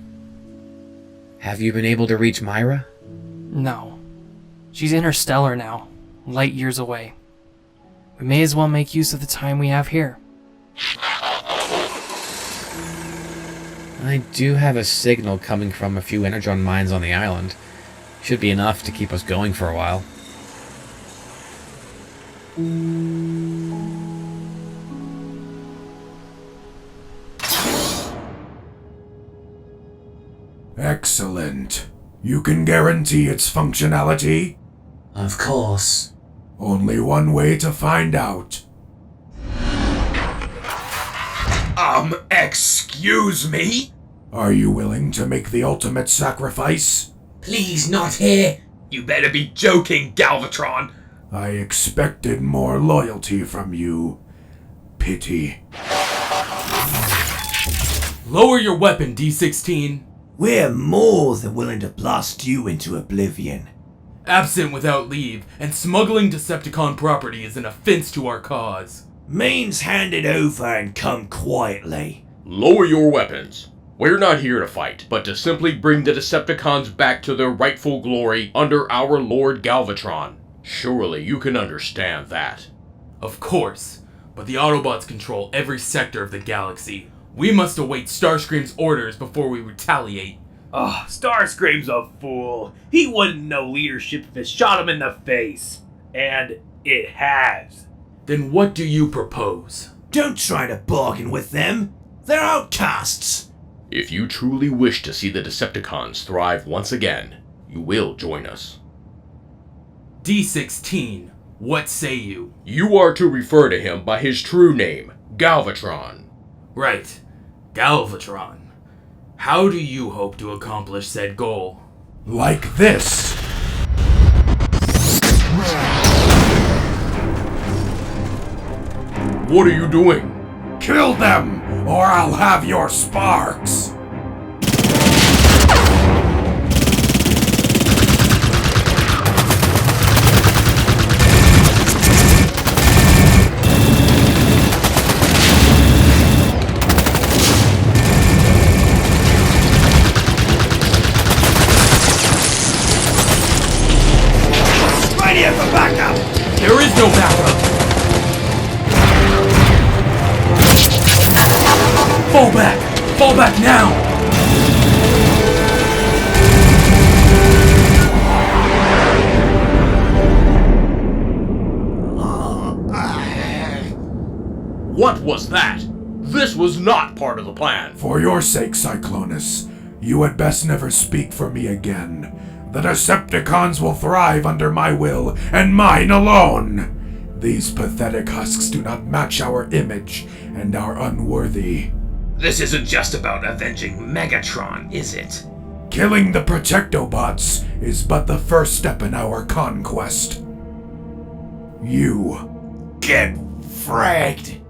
Have you been able to reach Myra? No. She's interstellar now, light years away. We may as well make use of the time we have here. I do have a signal coming from a few Energon mines on the island. Should be enough to keep us going for a while. Excellent. You can guarantee its functionality? Of course. Only one way to find out. Excuse me? Are you willing to make the ultimate sacrifice? Please, not here. You better be joking, Galvatron. I expected more loyalty from you. Pity. Lower your weapon, D16. We're more than willing to blast you into oblivion. Absent without leave, and smuggling Decepticon property is an offense to our cause. Means hand it over and come quietly. Lower your weapons. We're not here to fight, but to simply bring the Decepticons back to their rightful glory under our Lord Galvatron. Surely you can understand that. Of course, but the Autobots control every sector of the galaxy. We must await Starscream's orders before we retaliate. Oh, Starscream's a fool. He wouldn't know leadership if it shot him in the face. And it has. Then what do you propose? Don't try to bargain with them. They're outcasts. If you truly wish to see the Decepticons thrive once again, you will join us. D16, what say you? You are to refer to him by his true name, Galvatron. Right, Galvatron. How do you hope to accomplish said goal? Like this. What are you doing? Kill them, or I'll have your sparks! Radio for backup! There is no backup! Fall back! Fall back now! What was that? This was not part of the plan. For your sake, Cyclonus, you had best never speak for me again. The Decepticons will thrive under my will, and mine alone! These pathetic husks do not match our image, and are unworthy. This isn't just about avenging Megatron, is it? Killing the Protectobots is but the first step in our conquest. You get fragged.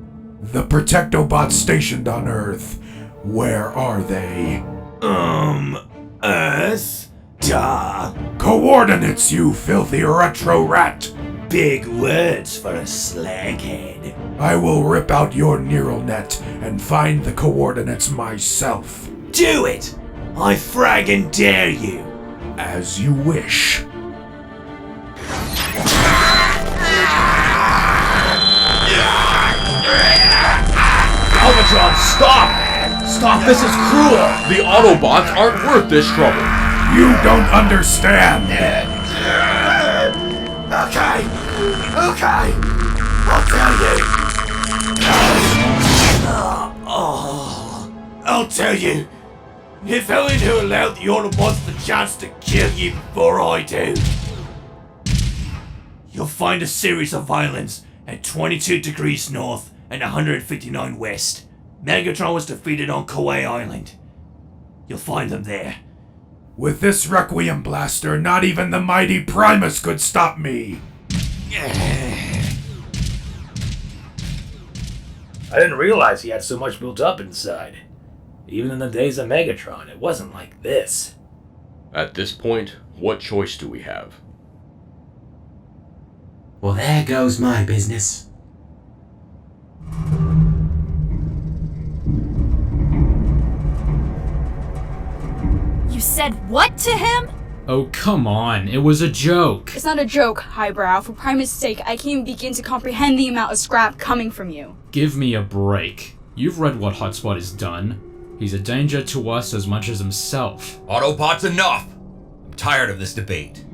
The Protectobots stationed on Earth, where are they? Earth? Duh. Coordinates, you filthy retro rat! Big words for a slaghead. I will rip out your neural net and find the coordinates myself. Do it! I fraggin' dare you! As you wish. Galvatron, stop! Stop, this is cruel! The Autobots aren't worth this trouble. You don't understand! Okay, I'll tell you. I'll tell you. If only to allow the Autobots the chance to kill you before I do. You'll find a series of islands at 22 degrees north and 159 west. Megatron was defeated on Kauai Island. You'll find them there. With this Requiem blaster, not even the mighty Primus could stop me! I didn't realize he had so much built up inside. Even in the days of Megatron, it wasn't like this. At this point, what choice do we have? Well, there goes my business. You said what to him? Oh, come on. It was a joke. It's not a joke, Highbrow. For Primus' sake, I can't even begin to comprehend the amount of scrap coming from you. Give me a break. You've read what Hotspot has done. He's a danger to us as much as himself. Autobots, enough! I'm tired of this debate.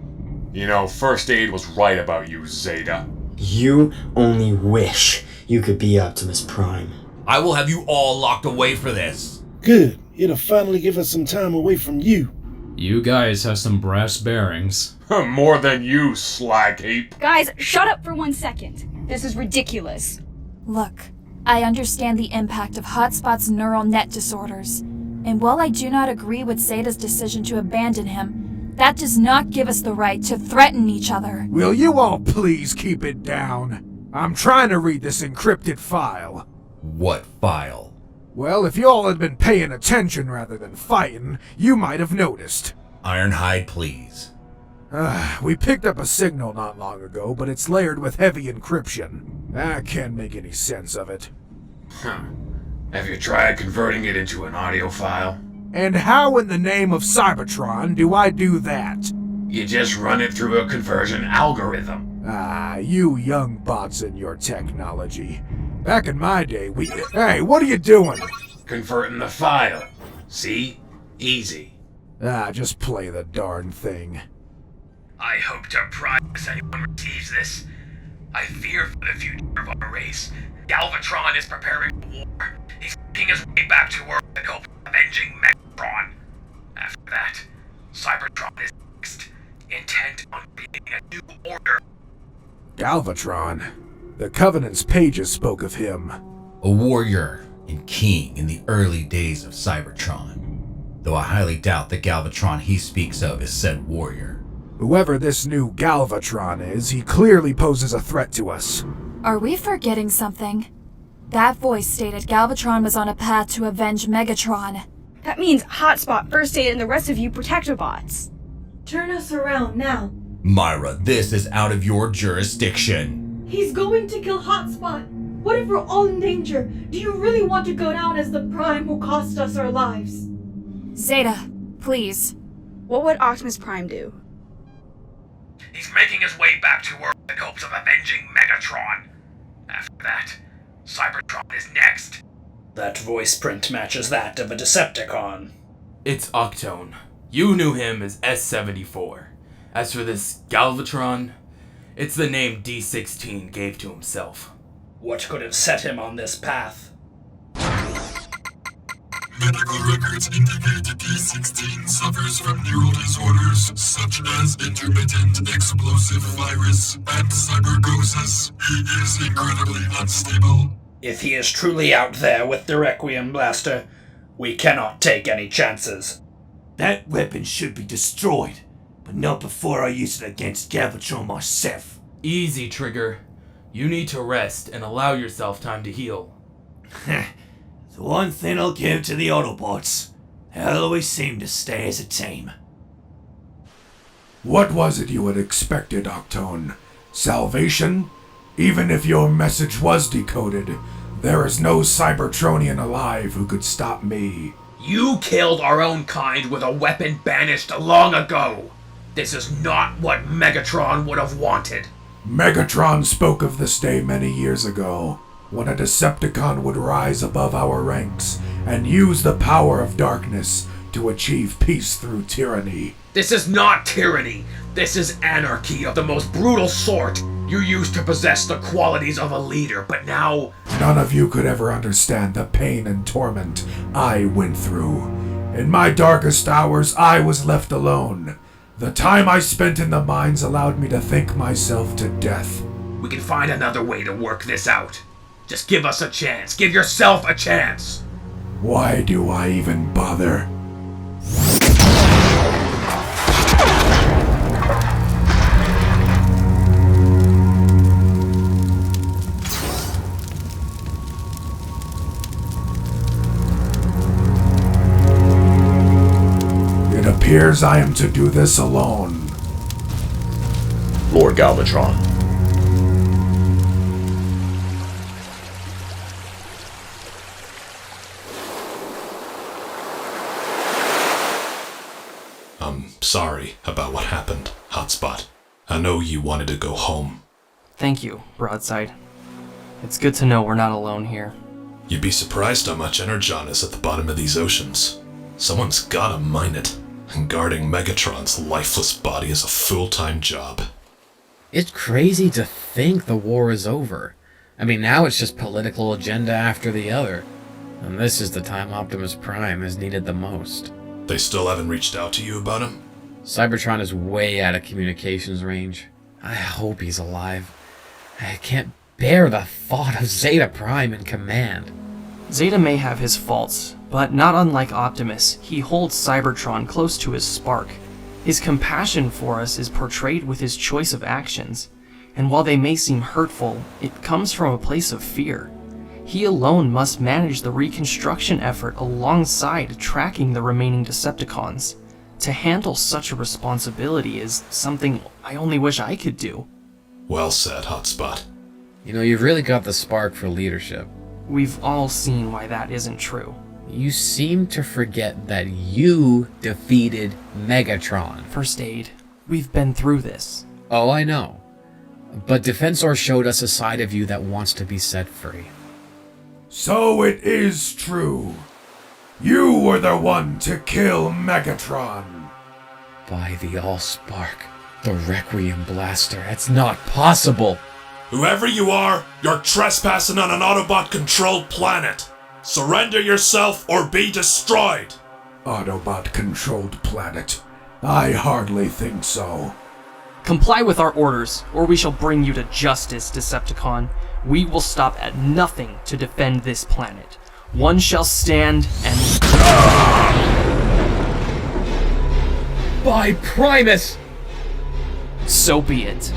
You know, First Aid was right about you, Zeta. You only wish you could be Optimus Prime. I will have you all locked away for this. Good. It'll finally give us some time away from you. You guys have some brass bearings. More than you, slag heap. Guys, shut up for 1 second. This is ridiculous. Look, I understand the impact of Hotspot's neural net disorders, and while I do not agree with Zeta's decision to abandon him, that does not give us the right to threaten each other. Will you all please keep it down? I'm trying to read this encrypted file. What file? Well, if y'all had been paying attention rather than fighting, you might have noticed. Ironhide, please. We picked up a signal not long ago, but it's layered with heavy encryption. I can't make any sense of it. Huh. Have you tried converting it into an audio file? And how in the name of Cybertron do I do that? You just run it through a conversion algorithm. You young bots and your technology. Back in my day, Hey, what are you doing? Converting the file. See? Easy. Just play the darn thing. I hope to prize anyone receives this. I fear for the future of our race. Galvatron is preparing for war. He's making his way back to Earth in hope of avenging Megatron. After that, Cybertron is next, intent on creating a new order. Galvatron. The Covenant's pages spoke of him. A warrior and king in the early days of Cybertron. Though I highly doubt the Galvatron he speaks of is said warrior. Whoever this new Galvatron is, he clearly poses a threat to us. Are we forgetting something? That voice stated Galvatron was on a path to avenge Megatron. That means Hotspot, First Aid, and the rest of you Protectobots. Turn us around now. Myra, this is out of your jurisdiction. He's going to kill Hotspot. What if we're all in danger? Do you really want to go down as the Prime who cost us our lives? Zeta, please. What would Optimus Prime do? He's making his way back to Earth in hopes of avenging Megatron. After that, Cybertron is next. That voice print matches that of a Decepticon. It's Octone. You knew him as S-74. As for this Galvatron, it's the name D-16 gave to himself. What could have set him on this path? Medical records indicate D16 suffers from neural disorders such as intermittent explosive virus and cybergosis. He is incredibly unstable. If he is truly out there with the Requiem Blaster, we cannot take any chances. That weapon should be destroyed, but not before I use it against Galvatron myself. Easy, Trigger. You need to rest and allow yourself time to heal. The one thing I'll give to the Autobots, they always seem to stay as a team. What was it you had expected, Octone? Salvation? Even if your message was decoded, there is no Cybertronian alive who could stop me. You killed our own kind with a weapon banished long ago. This is not what Megatron would have wanted. Megatron spoke of this day many years ago, when a Decepticon would rise above our ranks and use the power of darkness to achieve peace through tyranny. This is not tyranny. This is anarchy of the most brutal sort. You used to possess the qualities of a leader, but now... None of you could ever understand the pain and torment I went through. In my darkest hours, I was left alone. The time I spent in the mines allowed me to think myself to death. We can find another way to work this out. Just give us a chance. Give yourself a chance. Why do I even bother? It appears I am to do this alone. Lord Galvatron. I'm sorry about what happened, Hotspot. I know you wanted to go home. Thank you, Broadside. It's good to know we're not alone here. You'd be surprised how much energon is at the bottom of these oceans. Someone's gotta mine it, and guarding Megatron's lifeless body is a full-time job. It's crazy to think the war is over. I mean, now it's just political agenda after the other. And this is the time Optimus Prime is needed the most. They still haven't reached out to you about him? Cybertron is way out of communications range. I hope he's alive. I can't bear the thought of Zeta Prime in command. Zeta may have his faults, but not unlike Optimus, he holds Cybertron close to his spark. His compassion for us is portrayed with his choice of actions, and while they may seem hurtful, it comes from a place of fear. He alone must manage the reconstruction effort alongside tracking the remaining Decepticons. To handle such a responsibility is something I only wish I could do. Well said, Hotspot. You know, you've really got the spark for leadership. We've all seen why that isn't true. You seem to forget that you defeated Megatron. First Aid, we've been through this. Oh, I know. But Defensor showed us a side of you that wants to be set free. So it is true. You were the one to kill Megatron. By the Allspark, the Requiem Blaster, it's not possible. Whoever you are, you're trespassing on an Autobot-controlled planet. Surrender yourself or be destroyed. Autobot-controlled planet? I hardly think so. Comply with our orders, or we shall bring you to justice, Decepticon. We will stop at nothing to defend this planet. One shall stand and... By Primus! So be it.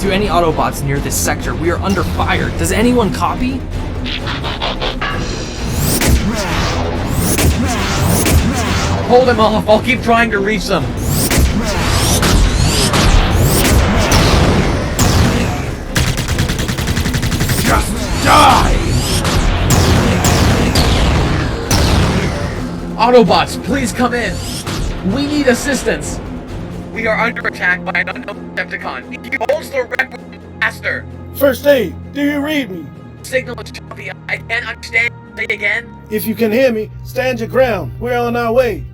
To any Autobots near this sector, we are under fire. Does anyone copy? Hold him off, I'll keep trying to reach them. Just die! Autobots, please come in. We need assistance. We are under attack by an unknown Decepticon. He holds the Requiem Blaster. First Aid, do you read me? Signal is choppy. I can't understand. Say again. If you can hear me, stand your ground. We're on our way.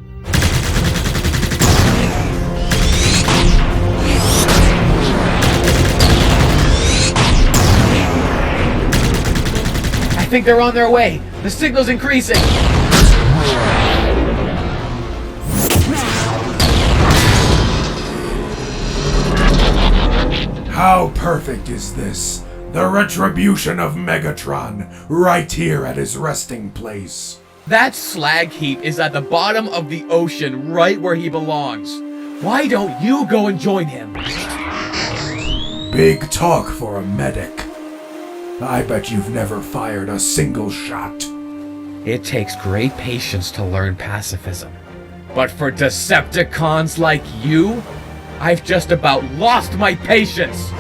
I think they're on their way. The signal's increasing. How perfect is this? The retribution of Megatron, right here at his resting place. That slag heap is at the bottom of the ocean, right where he belongs. Why don't you go and join him? Big talk for a medic. I bet you've never fired a single shot. It takes great patience to learn pacifism. But for Decepticons like you, I've just about lost my patience!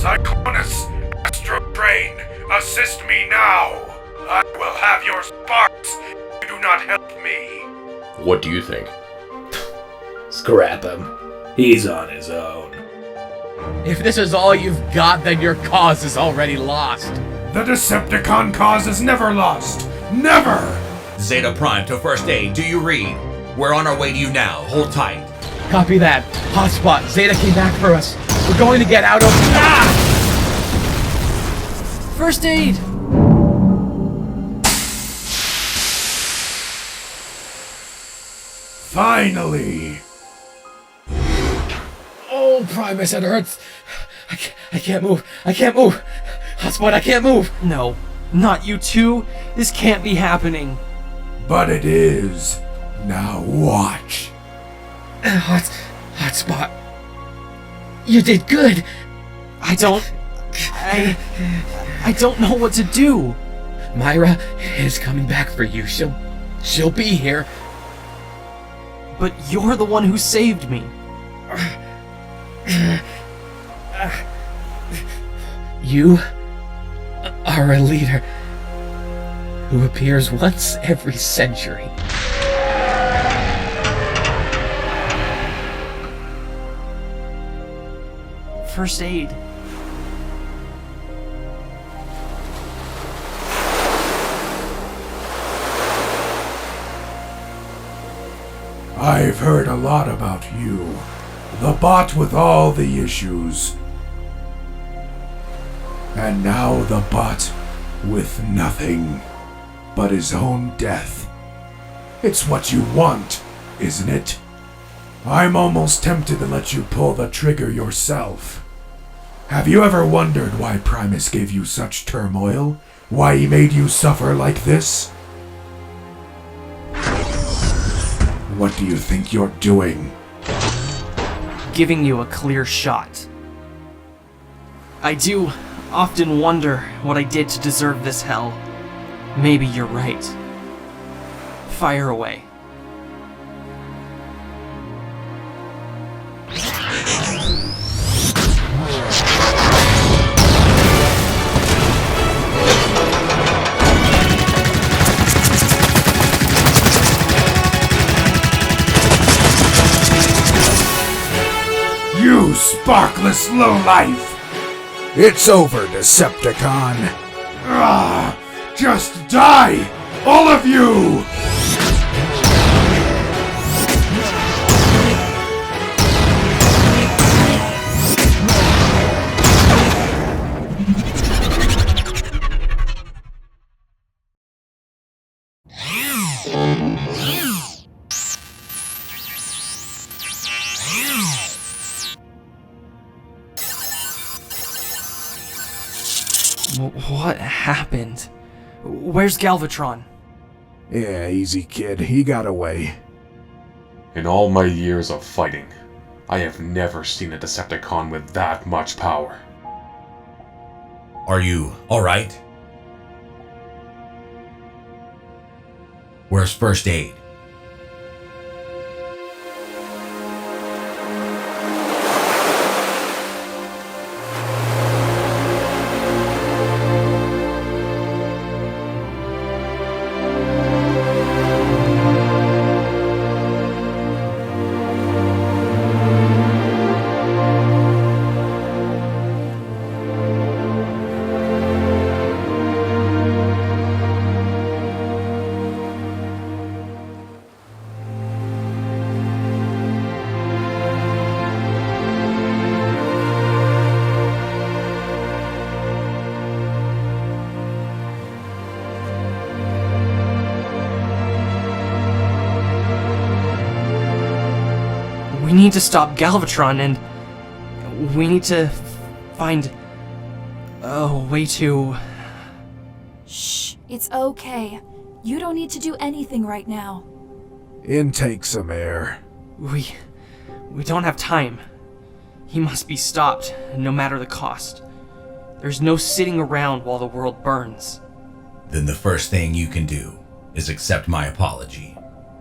Cyclonus, Astro Train, assist me now! I will have your sparks if you do not help me. What do you think? Scrap him. He's on his own. If this is all you've got, then your cause is already lost. The Decepticon cause is never lost. Never! Zeta Prime to First Aid, do you read? We're on our way to you now. Hold tight. Copy that. Hotspot, Zeta came back for us. We're going to get out of... First Aid! Finally! Oh, Primus, it hurts. I can't move. I can't move. Hotspot, I can't move. No, not you too. This can't be happening. But it is. Now watch. Hotspot. You did good. I don't know what to do. Myra is coming back for you. She'll be here. But you're the one who saved me. You are a leader who appears once every century. First Aid. I've heard a lot about you. The bot with all the issues. And now the bot with nothing but his own death. It's what you want, isn't it? I'm almost tempted to let you pull the trigger yourself. Have you ever wondered why Primus gave you such turmoil? Why he made you suffer like this? What do you think you're doing? Giving you a clear shot. I do often wonder what I did to deserve this hell. Maybe you're right. Fire away. You sparkless lowlife! It's over, Decepticon! Just die! All of you! What happened? Where's Galvatron? Yeah, easy kid, he got away. In all my years of fighting, I have never seen a Decepticon with that much power. Are you alright? Where's first aid? We need to stop Galvatron, and we need to find a way to... Shh, it's okay. You don't need to do anything right now. Intake some air. We don't have time. He must be stopped, no matter the cost. There's no sitting around while the world burns. Then the first thing you can do is accept my apology.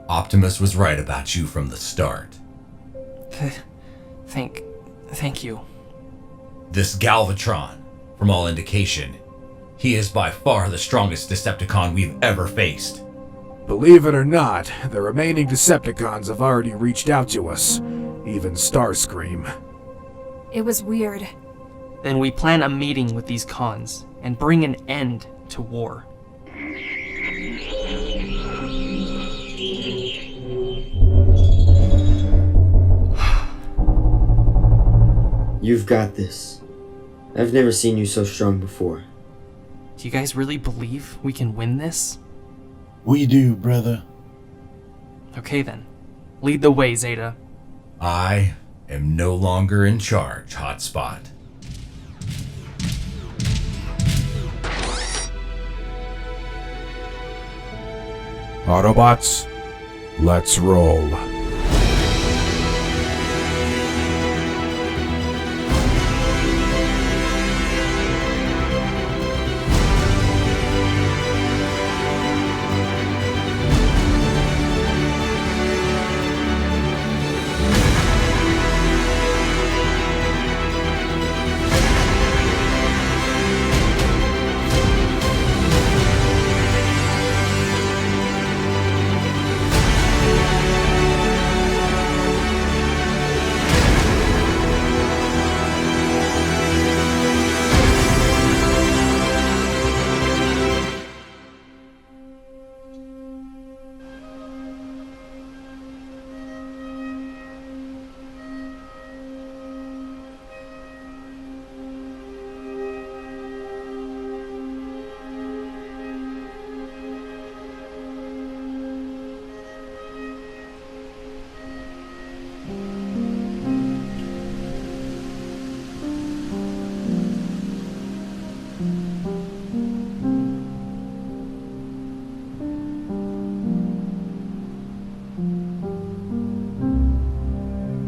Optimus was right about you from the start. Thank you. This Galvatron, from all indication, he is by far the strongest Decepticon we've ever faced. Believe it or not, the remaining Decepticons have already reached out to us. Even Starscream. It was weird. Then we plan a meeting with these cons and bring an end to war. You've got this. I've never seen you so strong before. Do you guys really believe we can win this? We do, brother. Okay then. Lead the way, Zeta. I am no longer in charge, Hotspot. Autobots, let's roll.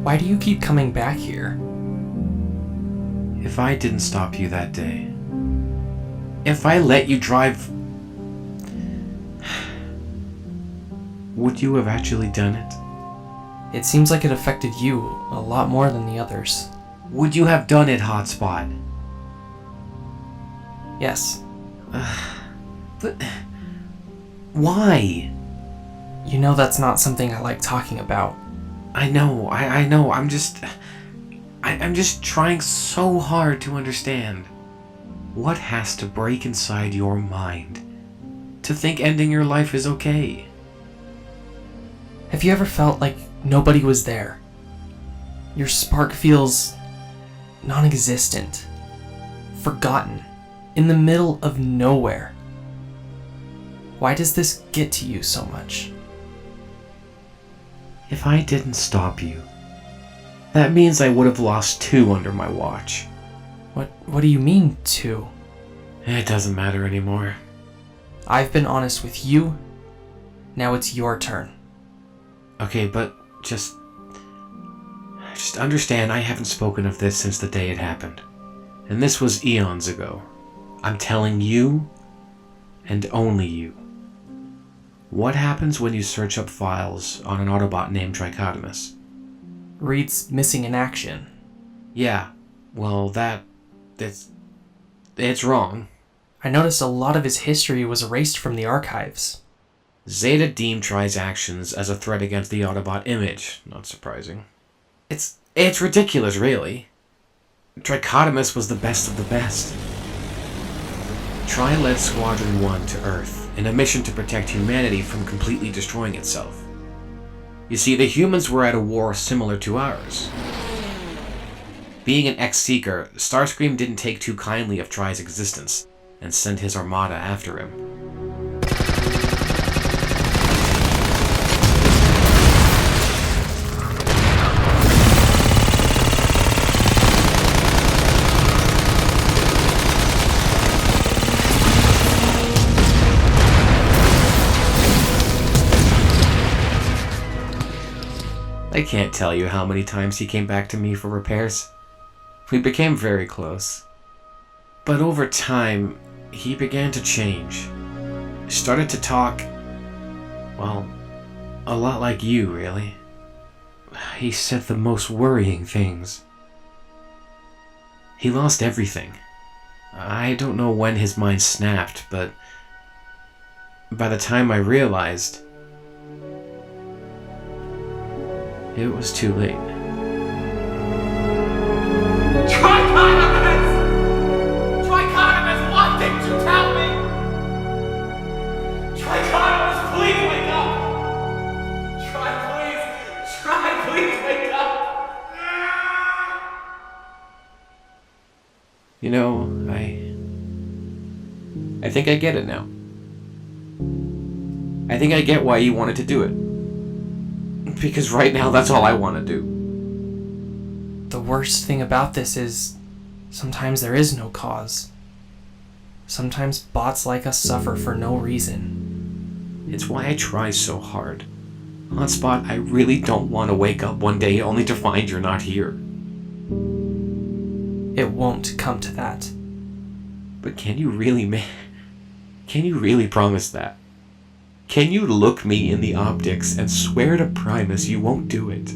Why do you keep coming back here? If I didn't stop you that day, if I let you drive, would you have actually done it? It seems like it affected you a lot more than the others. Would you have done it, Hotspot? Yes. But why? You know that's not something I like talking about. I know, I know, I'm just trying so hard to understand. What has to break inside your mind to think ending your life is okay? Have you ever felt like nobody was there? Your spark feels non-existent, forgotten, in the middle of nowhere. Why does this get to you so much? If I didn't stop you, that means I would have lost 2 under my watch. What do you mean, 2? It doesn't matter anymore. I've been honest with you. Now it's your turn. Okay, but just understand I haven't spoken of this since the day it happened. And this was eons ago. I'm telling you, and only you. What happens when you search up files on an Autobot named Trichotomus? Reed's missing in action. Yeah, well it's wrong. I noticed a lot of his history was erased from the archives. Zeta deemed Tri's actions as a threat against the Autobot image. Not surprising. It's ridiculous, really. Trichotomus was the best of the best. Tri led Squadron 1 to Earth in a mission to protect humanity from completely destroying itself. You see, the humans were at a war similar to ours. Being an ex-Seeker, Starscream didn't take too kindly of Tri's existence and sent his armada after him. I can't tell you how many times he came back to me for repairs. We became very close. But over time, he began to change. Started to talk, well, a lot like you, really. He said the most worrying things. He lost everything. I don't know when his mind snapped, but by the time I realized, it was too late. Trichotomus! Trichotomus, what did you tell me? Trichotomus, please wake up! Please wake up! You know, I think I get it now. I think I get why you wanted to do it. Because right now, that's all I want to do. The worst thing about this is, sometimes there is no cause. Sometimes bots like us suffer for no reason. It's why I try so hard. Hotspot, I really don't want to wake up one day only to find you're not here. It won't come to that. But can you really promise that? Can you look me in the optics and swear to Primus you won't do it?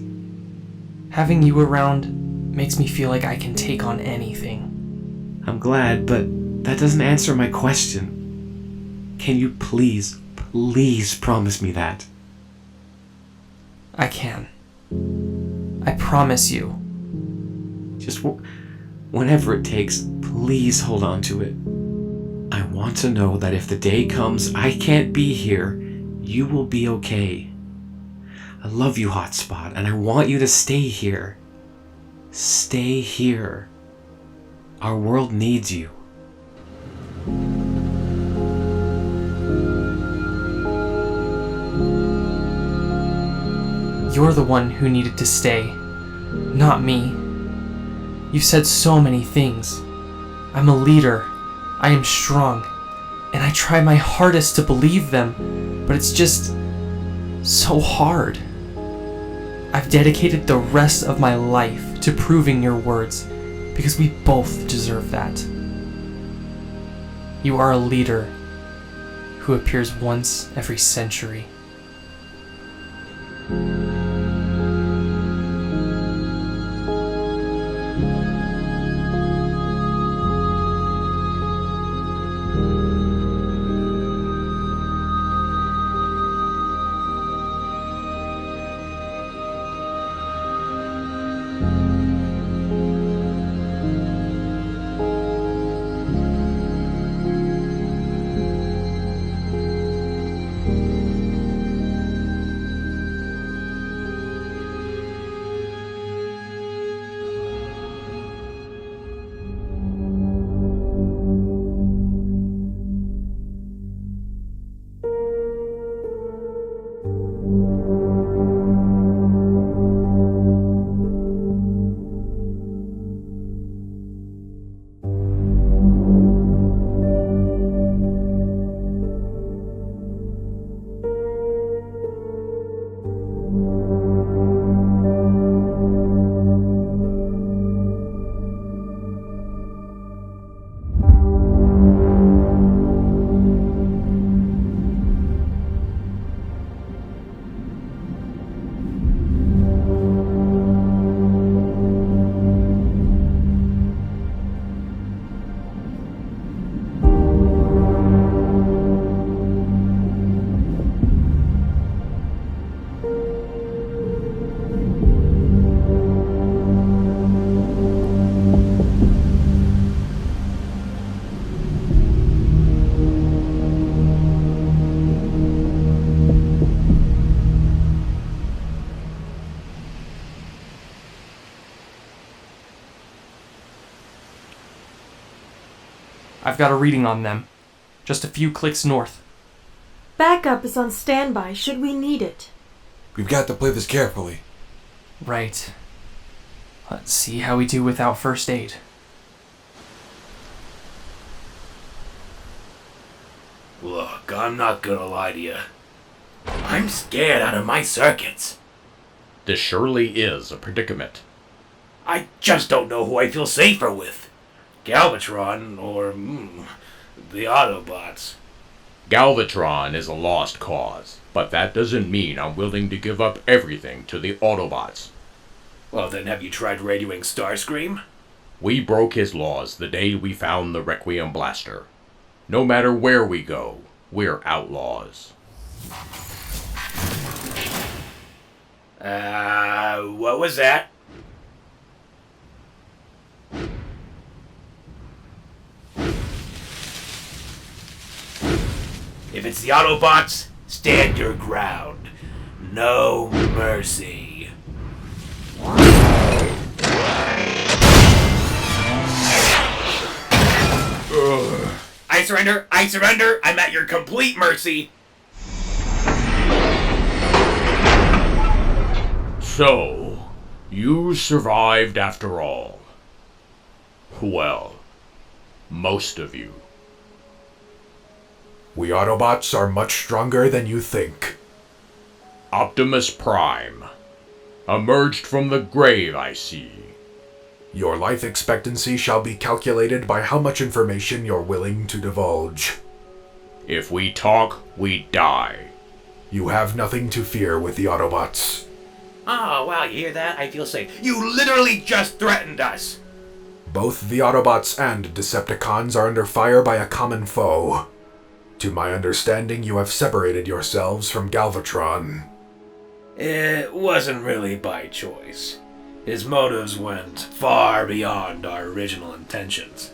Having you around makes me feel like I can take on anything. I'm glad, but that doesn't answer my question. Can you please promise me that? I can. I promise you. Just whenever it takes, please hold on to it. I want to know that if the day comes I can't be here, you will be okay. I love you, Hotspot, and I want you to stay here. Stay here. Our world needs you. You're the one who needed to stay, not me. You've said so many things. I'm a leader. I am strong. And I try my hardest to believe them, but it's just so hard. I've dedicated the rest of my life to proving your words, because we both deserve that. You are a leader who appears once every century. I've got a reading on them. Just a few clicks north. Backup is on standby should we need it. We've got to play this carefully. Right. Let's see how we do without first aid. Look, I'm not gonna lie to you. I'm scared out of my circuits. This surely is a predicament. I just don't know who I feel safer with. Galvatron or, the Autobots. Galvatron is a lost cause, but that doesn't mean I'm willing to give up everything to the Autobots. Well then, have you tried radioing Starscream? We broke his laws the day we found the Requiem Blaster. No matter where we go, we're outlaws. What was that? If it's the Autobots, stand your ground. No mercy. I surrender! I surrender! I'm at your complete mercy! So, you survived after all. Well, most of you. We Autobots are much stronger than you think. Optimus Prime. Emerged from the grave, I see. Your life expectancy shall be calculated by how much information you're willing to divulge. If we talk, we die. You have nothing to fear with the Autobots. Oh, wow, you hear that? I feel safe. You literally just threatened us! Both the Autobots and Decepticons are under fire by a common foe. To my understanding, you have separated yourselves from Galvatron. It wasn't really by choice. His motives went far beyond our original intentions.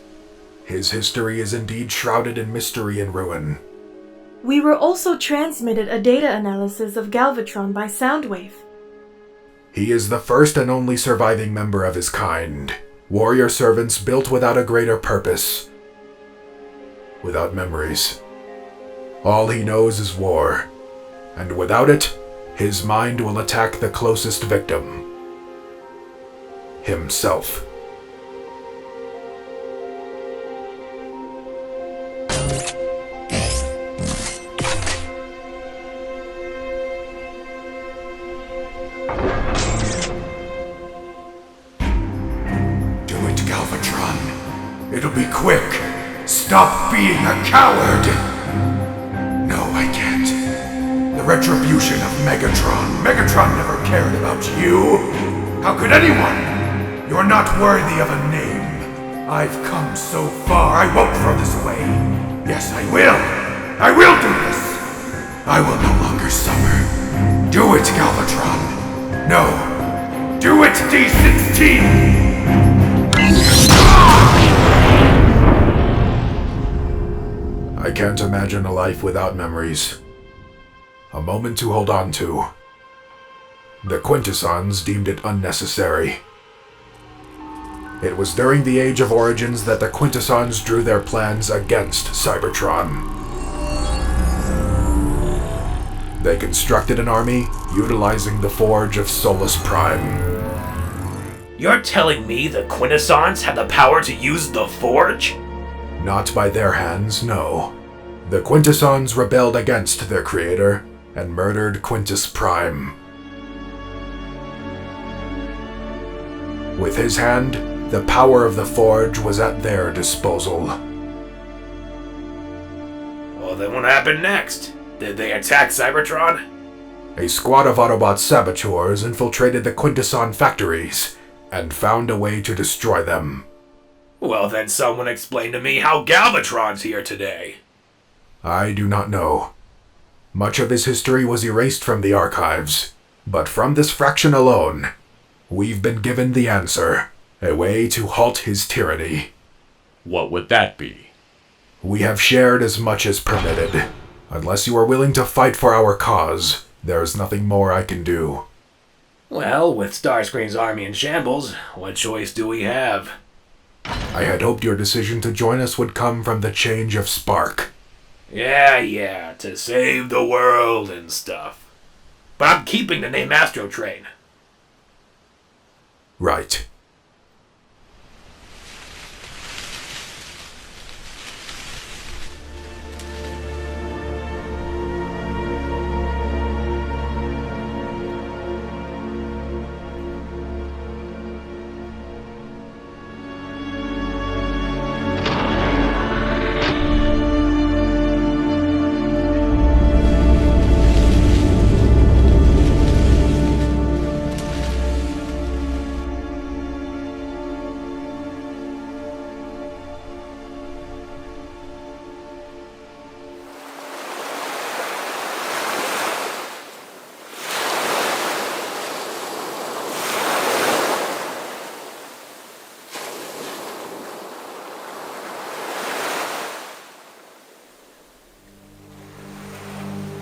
His history is indeed shrouded in mystery and ruin. We were also transmitted a data analysis of Galvatron by Soundwave. He is the first and only surviving member of his kind. Warrior servants built without a greater purpose. Without memories. All he knows is war. And without it, his mind will attack the closest victim. Himself. quick! Stop being a coward! No, I can't. The retribution of Megatron. Megatron never cared about you. How could anyone? You're not worthy of a name. I've come so far, I won't throw this away. Yes, I will. I will do this. I will no longer suffer. Do it, Galvatron. No. Do it, D16! I can't imagine a life without memories. A moment to hold on to. The Quintessons deemed it unnecessary. It was during the Age of Origins that the Quintessons drew their plans against Cybertron. They constructed an army utilizing the Forge of Solus Prime. You're telling me the Quintessons have the power to use the Forge? Not by their hands, no. The Quintessons rebelled against their creator and murdered Quintus Prime. With his hand, the power of the Forge was at their disposal. Well, then what happened next? Did they attack Cybertron? A squad of Autobot saboteurs infiltrated the Quintesson factories and found a way to destroy them. Well, then someone explain to me how Galvatron's here today. I do not know. Much of his history was erased from the archives, but from this fraction alone, we've been given the answer, a way to halt his tyranny. What would that be? We have shared as much as permitted. Unless you are willing to fight for our cause, there's nothing more I can do. Well, with Starscream's army in shambles, what choice do we have? I had hoped your decision to join us would come from the change of spark. Yeah, to save the world and stuff. But I'm keeping the name Astro Train. Right.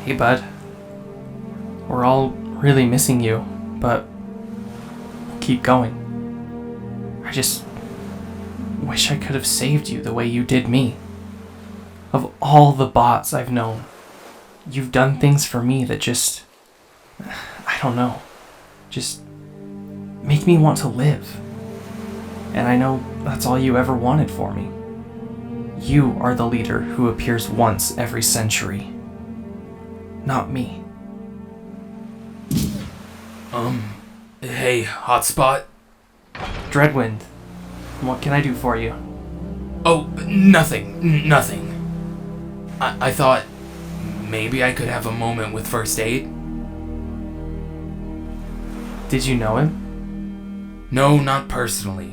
Hey, bud. We're all really missing you, but we'll keep going. I just wish I could have saved you the way you did me. Of all the bots I've known, you've done things for me that just, I don't know, just make me want to live. And I know that's all you ever wanted for me. You are the leader who appears once every century. Not me. Hey, Hotspot? Dreadwind, what can I do for you? Oh, nothing. I thought maybe I could have a moment with First Aid. Did you know him? No, not personally.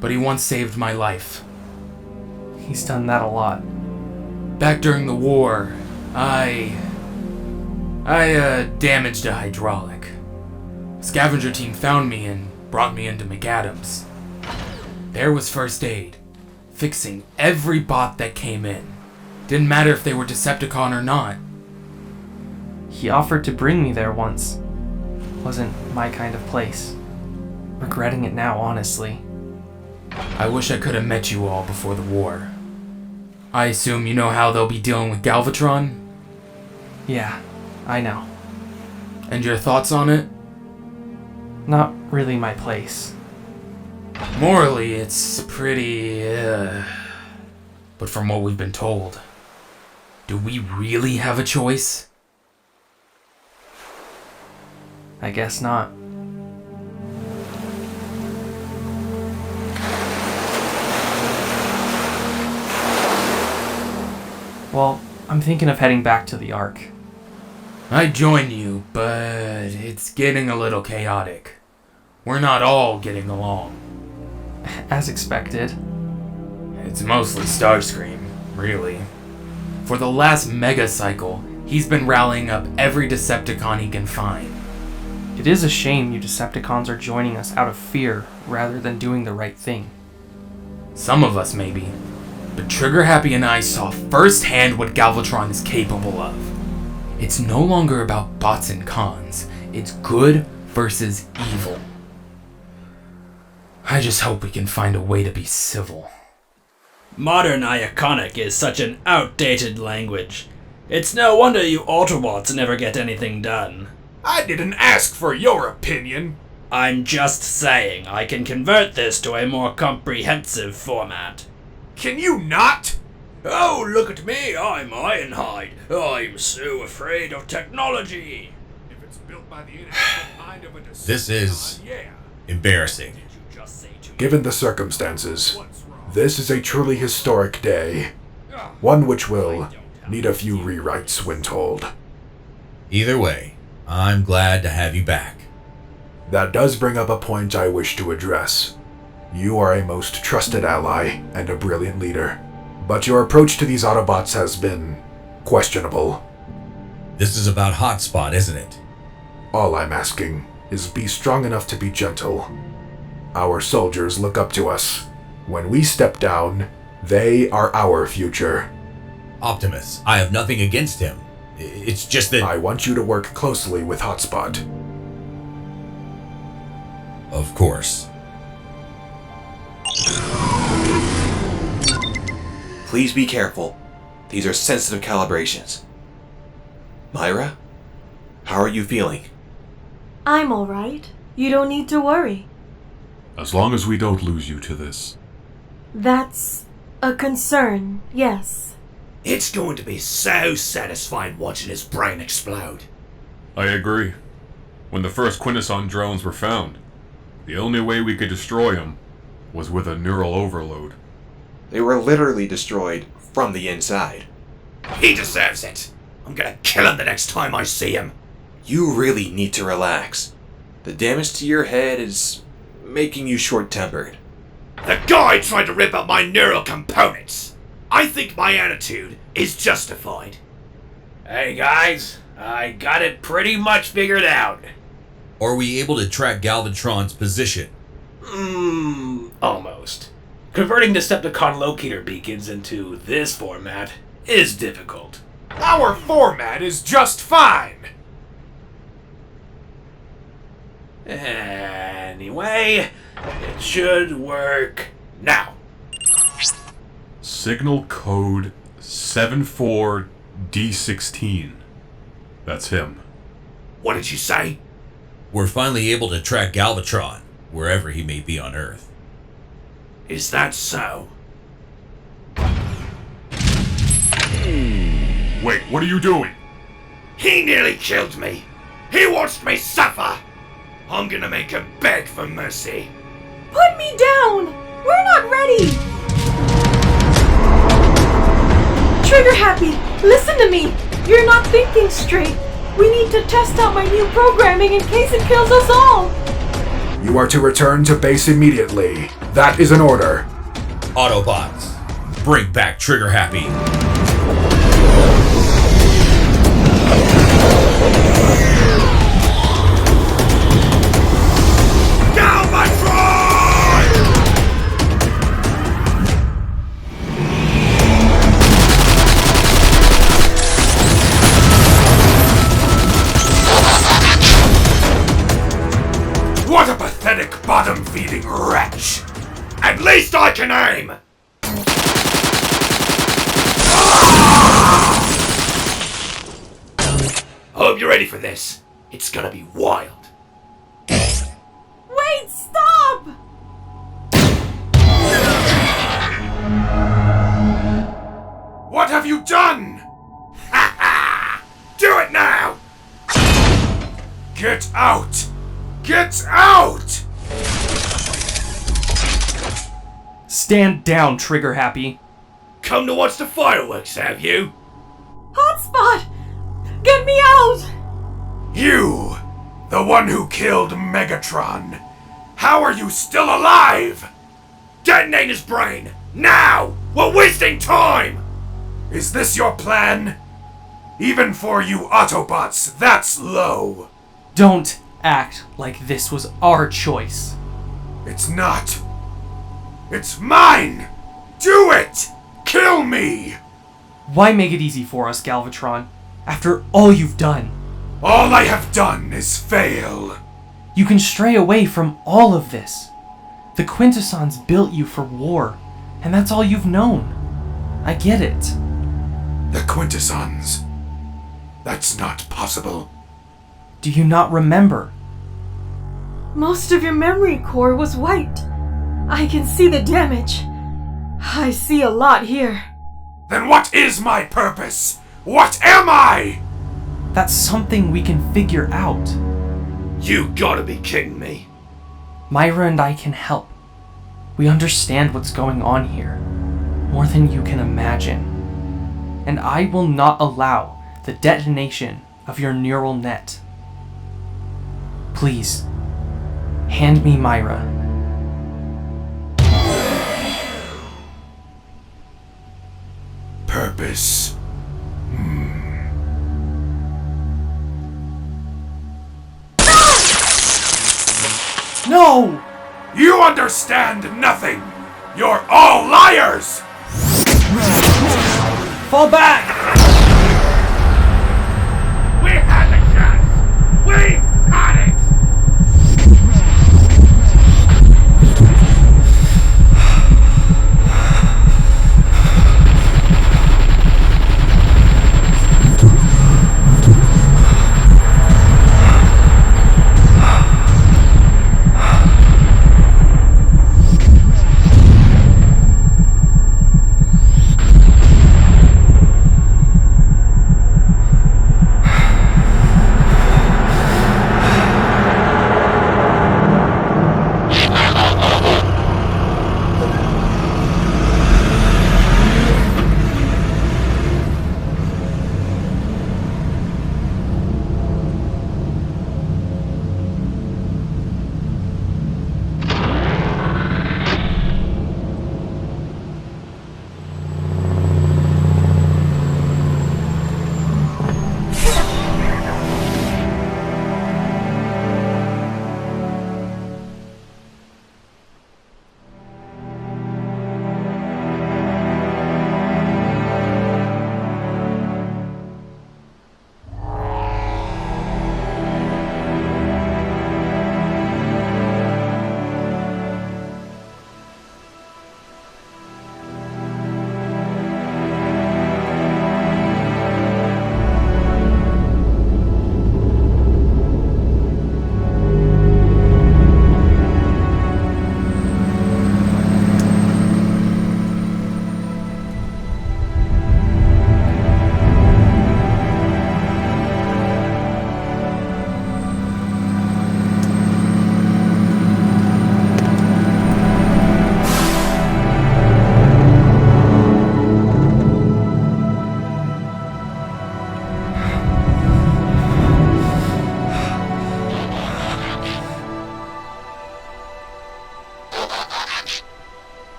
But he once saved my life. He's done that a lot. Back during the war, I damaged a hydraulic. Scavenger team found me and brought me into McAdams. There was First Aid, fixing every bot that came in. Didn't matter if they were Decepticon or not. He offered to bring me there once. Wasn't my kind of place. Regretting it now, honestly. I wish I could have met you all before the war. I assume you know how they'll be dealing with Galvatron? Yeah, I know. And your thoughts on it? Not really my place. Morally, it's pretty, But from what we've been told, do we really have a choice? I guess not. Well, I'm thinking of heading back to the Ark. I'd join you, but it's getting a little chaotic. We're not all getting along. As expected. It's mostly Starscream, really. For the last mega cycle, he's been rallying up every Decepticon he can find. It is a shame you Decepticons are joining us out of fear rather than doing the right thing. Some of us, maybe. But Trigger Happy and I saw firsthand what Galvatron is capable of. It's no longer about bots and cons. It's good versus evil. I just hope we can find a way to be civil. Modern Iaconic is such an outdated language. It's no wonder you Autobots never get anything done. I didn't ask for your opinion. I'm just saying I can convert this to a more comprehensive format. Can you not? Oh, look at me, I'm Ironhide. I'm so afraid of technology. If it's built by the innocent mind of a Decepticon, This is embarrassing. Given the circumstances, this is a truly historic day. One which will need a few rewrites when told. Either way, I'm glad to have you back. That does bring up a point I wish to address. You are a most trusted ally and a brilliant leader, but your approach to these Autobots has been questionable. This is about Hotspot, isn't it? All I'm asking is be strong enough to be gentle. Our soldiers look up to us. When we step down, they are our future. Optimus, I have nothing against him. It's just that... I want you to work closely with Hotspot. Of course. Please be careful. These are sensitive calibrations. Myra, how are you feeling? I'm alright. You don't need to worry. As long as we don't lose you to this. That's a concern, yes. It's going to be so satisfying watching his brain explode. I agree. When the first Quintesson drones were found, the only way we could destroy them was with a neural overload. They were literally destroyed from the inside. He deserves it. I'm gonna kill him the next time I see him. You really need to relax. The damage to your head is making you short-tempered. The guy tried to rip out my neural components. I think my attitude is justified. Hey guys, I got it pretty much figured out. Are we able to track Galvatron's position? Almost. Converting Decepticon locator beacons into this format is difficult. Our format is just fine. Anyway, it should work now. Signal code 74D16. That's him. What did you say? We're finally able to track Galvatron, wherever he may be on Earth. Is that so? Wait, what are you doing? He nearly killed me. He watched me suffer. I'm gonna make him beg for mercy. Put me down! We're not ready! Trigger Happy, listen to me! You're not thinking straight. We need to test out my new programming in case it kills us all! You are to return to base immediately. That is an order. Autobots, bring back Trigger Happy. What a pathetic bottom-feeding wretch! At least I can aim! Hope you're ready for this. It's gonna be wild. Wait, stop! What have you done? Ha ha! Do it now! Get out! Get out! Stand down, Trigger Happy. Come to watch the fireworks, have you? You! The one who killed Megatron! How are you still alive? Detonate his brain! Now! We're wasting time! Is this your plan? Even for you Autobots, that's low. Don't act like this was our choice. It's not. It's mine! Do it! Kill me! Why make it easy for us, Galvatron? After all you've done. All I have done is fail. You can stray away from all of this. The Quintessons built you for war, and that's all you've known. I get it. The Quintessons. That's not possible. Do you not remember? Most of your memory core was wiped. I can see the damage. I see a lot here. Then what is my purpose? What am I? That's something we can figure out. You gotta be kidding me. Myra and I can help. We understand what's going on here, more than you can imagine. And I will not allow the detonation of your neural net. Please, hand me Myra. Purpose. No! You understand nothing! You're all liars! Fall back! We had the chance! We had it!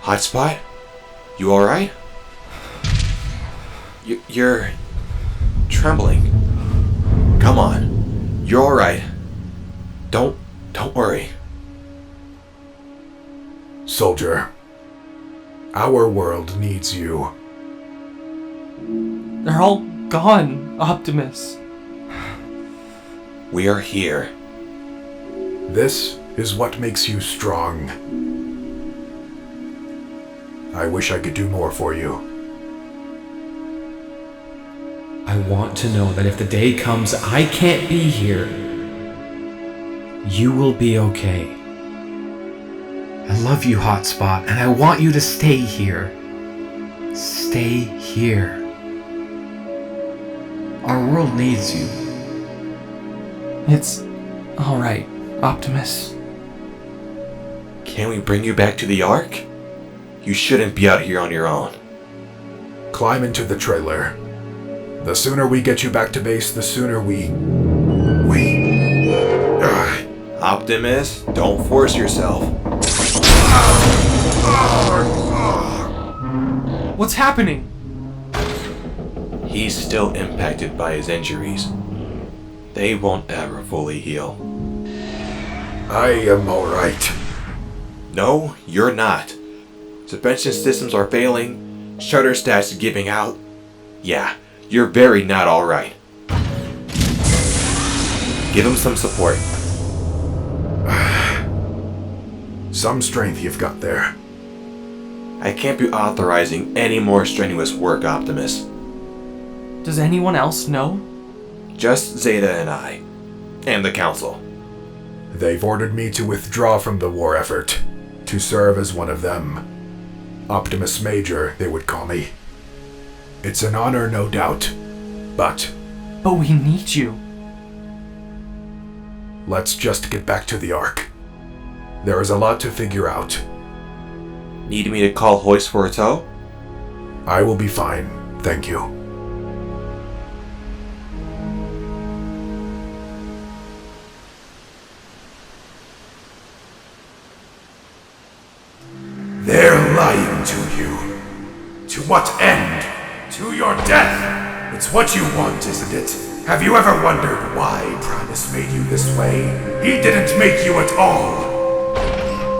Hotspot? You alright? You're trembling. Come on. You're alright. Don't worry. Soldier, our world needs you. They're all gone, Optimus. We are here. This is what makes you strong. I wish I could do more for you. I want to know that if the day comes I can't be here, you will be okay. I love you, Hotspot, and I want you to stay here. Stay here. Our world needs you. It's alright, Optimus. Can we bring you back to the Ark? You shouldn't be out here on your own. Climb into the trailer. The sooner we get you back to base, the sooner we Optimus, don't force yourself. What's happening? He's still impacted by his injuries. They won't ever fully heal. I am alright. No, you're not. Suspension systems are failing, shutter stats are giving out. Yeah, you're very not alright. Give him some support. Some strength you've got there. I can't be authorizing any more strenuous work, Optimus. Does anyone else know? Just Zeta and I. And the Council. They've ordered me to withdraw from the war effort, to serve as one of them. Optimus Major, they would call me. It's an honor, no doubt, but... But we need you. Let's just get back to the Ark. There is a lot to figure out. Need me to call Hoist for a tow? I will be fine, thank you. They're lying to you. To what end? To your death! It's what you want, isn't it? Have you ever wondered why Primus made you this way? He didn't make you at all.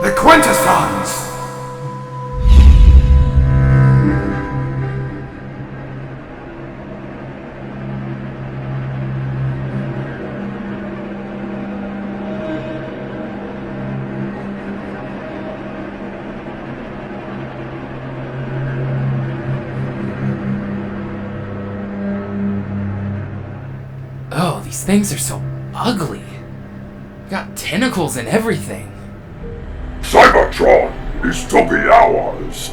The Quintessons! Oh, these things are so ugly. Got tentacles and everything. Cybertron is to be ours!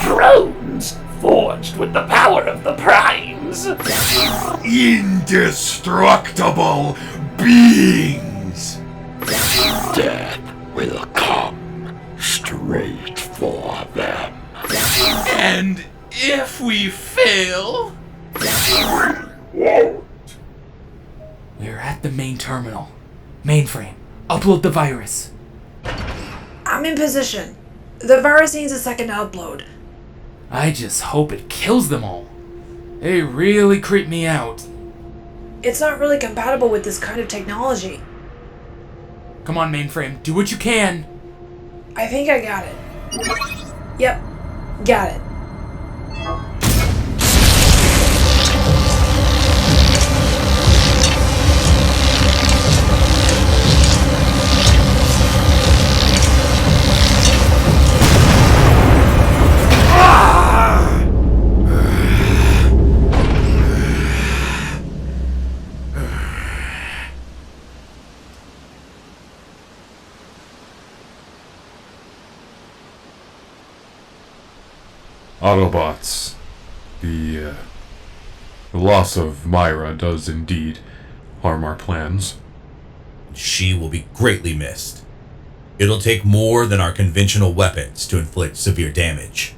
Drones forged with the power of the Primes! Indestructible beings! Death will come straight for them. And if we fail, we won't. We're at the main terminal. Mainframe, upload the virus. I'm in position. The virus needs a second to upload. I just hope it kills them all. They really creep me out. It's not really compatible with this kind of technology. Come on, Mainframe, do what you can. I think I got it. Yep, got it. Autobots. The loss of Myra does indeed harm our plans. She will be greatly missed. It'll take more than our conventional weapons to inflict severe damage.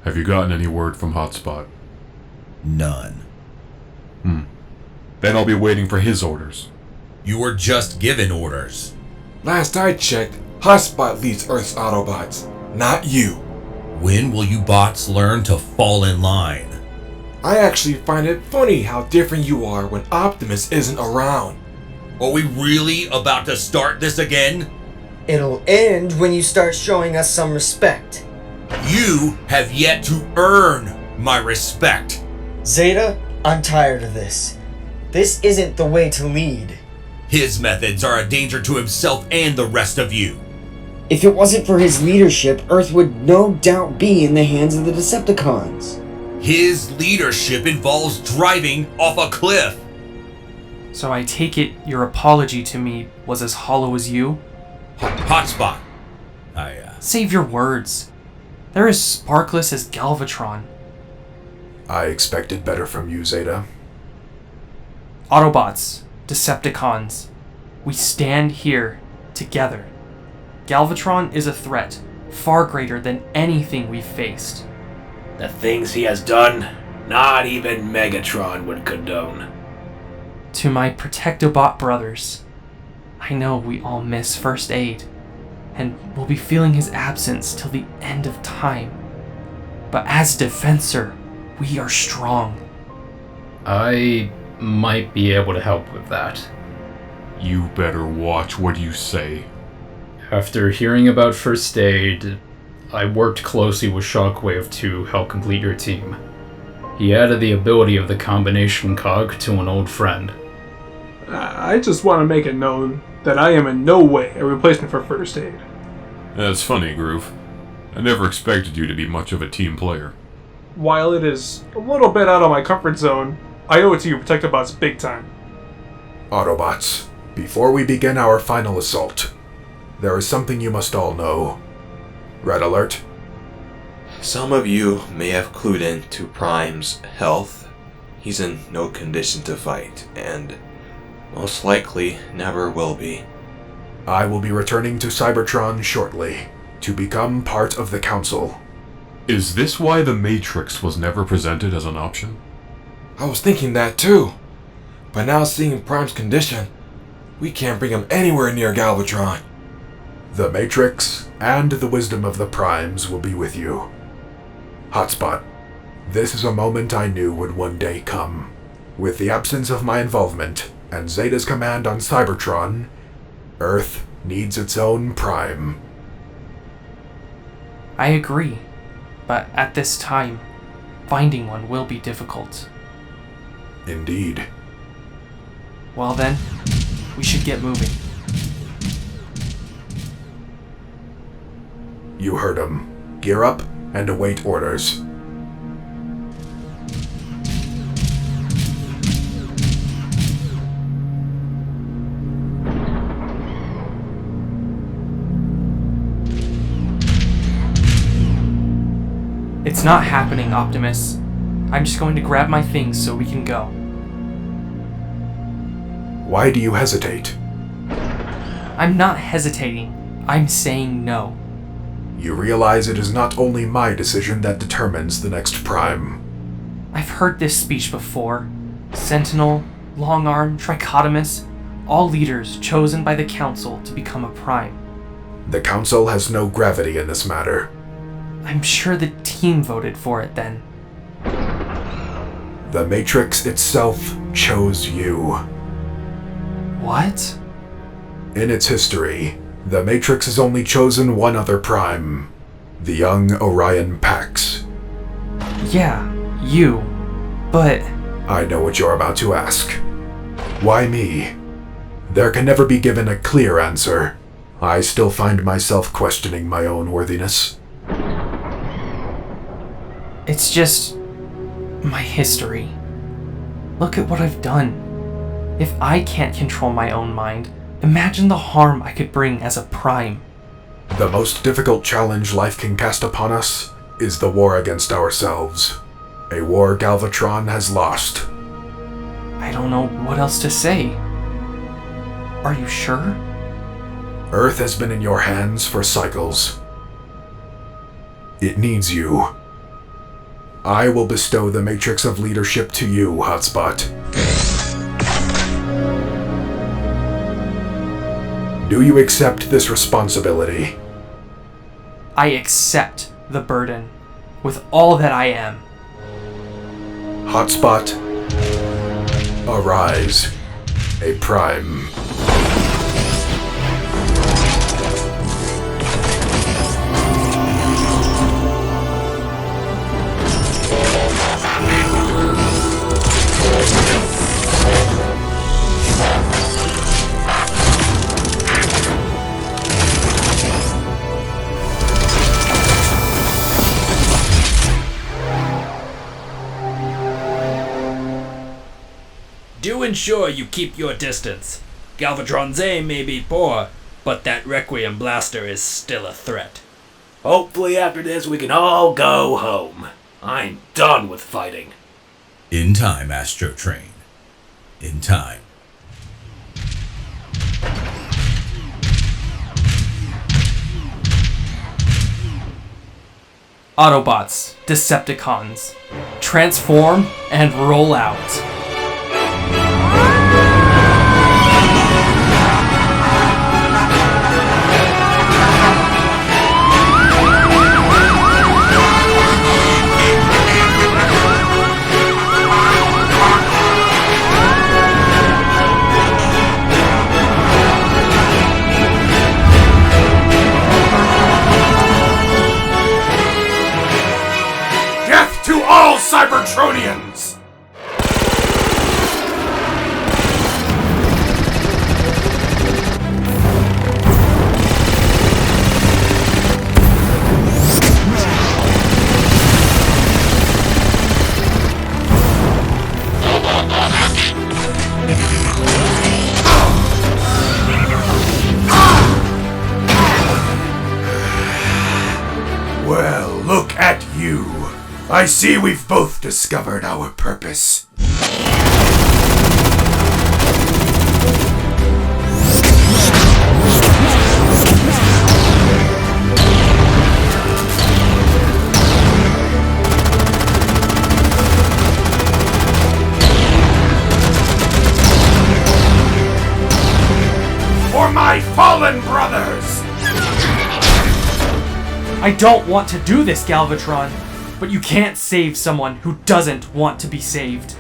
Have you gotten any word from Hotspot? None. Then I'll be waiting for his orders. You were just given orders. Last I checked, Hotspot leads Earth's Autobots, not you. When will you bots learn to fall in line? I actually find it funny how different you are when Optimus isn't around. Are we really about to start this again? It'll end when you start showing us some respect. You have yet to earn my respect. Zeta, I'm tired of this. This isn't the way to lead. His methods are a danger to himself and the rest of you. If it wasn't for his leadership, Earth would no doubt be in the hands of the Decepticons. His leadership involves driving off a cliff. So I take it your apology to me was as hollow as you? Hotspot. Save your words. They're as sparkless as Galvatron. I expected better from you, Zeta. Autobots, Decepticons, we stand here together. Galvatron is a threat, far greater than anything we've faced. The things he has done, not even Megatron would condone. To my Protectobot brothers, I know we all miss first aid, and we'll be feeling his absence till the end of time. But as Defensor, we are strong. I might be able to help with that. You better watch what you say. After hearing about first aid, I worked closely with Shockwave to help complete your team. He added the ability of the combination cog to an old friend. I just want to make it known that I am in no way a replacement for first aid. That's funny, Groove. I never expected you to be much of a team player. While it is a little bit out of my comfort zone, I owe it to you Protectobots big time. Autobots, before we begin our final assault, there is something you must all know. Red alert. Some of you may have clued in to Prime's health. He's in no condition to fight, and most likely never will be. I will be returning to Cybertron shortly to become part of the Council. Is this why the Matrix was never presented as an option? I was thinking that too. But now seeing Prime's condition, we can't bring him anywhere near Galvatron. The Matrix and the wisdom of the Primes will be with you. Hotspot, this is a moment I knew would one day come. With the absence of my involvement and Zeta's command on Cybertron, Earth needs its own Prime. I agree, but at this time, finding one will be difficult. Indeed. Well then, we should get moving. You heard him. Gear up and await orders. It's not happening, Optimus. I'm just going to grab my things so we can go. Why do you hesitate? I'm not hesitating. I'm saying no. You realize it is not only my decision that determines the next Prime. I've heard this speech before. Sentinel, Longarm, Trichotomus, all leaders chosen by the Council to become a Prime. The Council has no gravity in this matter. I'm sure the team voted for it then. The Matrix itself chose you. What? In its history, the Matrix has only chosen one other Prime, the young Orion Pax. Yeah, you. But... I know what you're about to ask. Why me? There can never be given a clear answer. I still find myself questioning my own worthiness. It's just... my history. Look at what I've done. If I can't control my own mind, imagine the harm I could bring as a Prime. The most difficult challenge life can cast upon us is the war against ourselves. A war Galvatron has lost. I don't know what else to say. Are you sure? Earth has been in your hands for cycles. It needs you. I will bestow the Matrix of Leadership to you, Hotspot. Do you accept this responsibility? I accept the burden, with all that I am. Hotspot, arise, a Prime. Do ensure you keep your distance. Galvatron's aim may be poor, but that Requiem blaster is still a threat. Hopefully after this we can all go home. I'm done with fighting. In time, Astro Train. In time. Autobots, Decepticons, transform and roll out. Cybertronians! Well, look at you. I see we've both discovered our purpose. For my fallen brothers! I don't want to do this, Galvatron, but you can't save someone who doesn't want to be saved.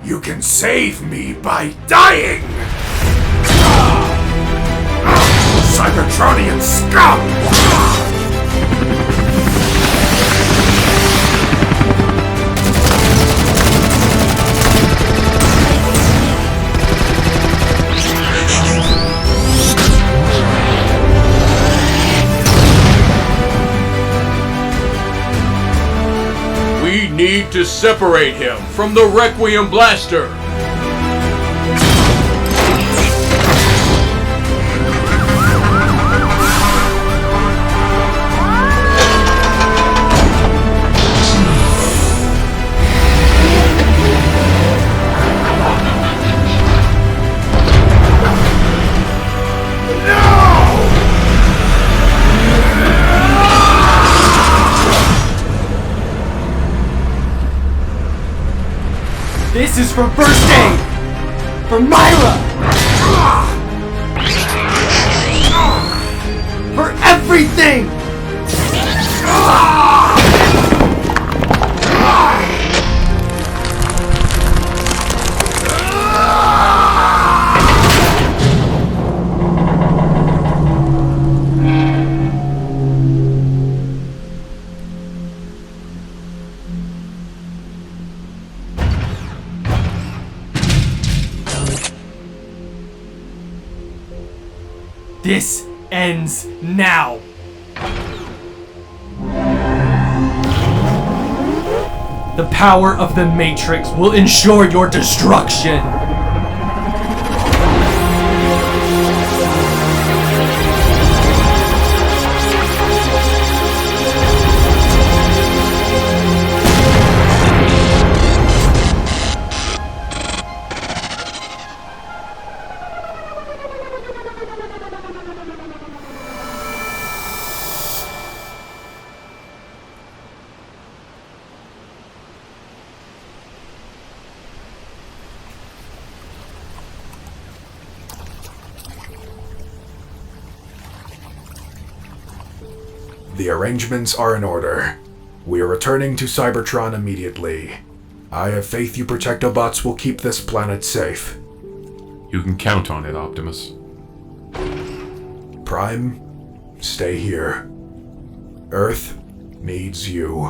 You can save me by dying! Cybertronian scum! We need to separate him from the Requiem Blaster! This is for First Aid! For Myra! For everything! This ends now! The power of the Matrix will ensure your destruction! The arrangements are in order. We are returning to Cybertron immediately. I have faith you Protectobots will keep this planet safe. You can count on it, Optimus. Prime, stay here. Earth needs you.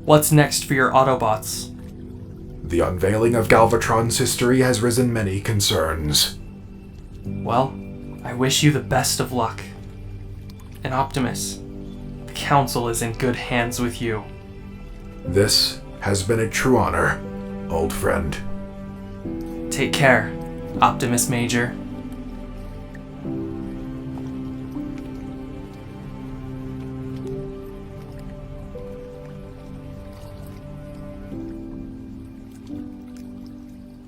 What's next for your Autobots? The unveiling of Galvatron's history has risen many concerns. Well, I wish you the best of luck. And Optimus, the Council is in good hands with you. This has been a true honor, old friend. Take care, Optimus Major.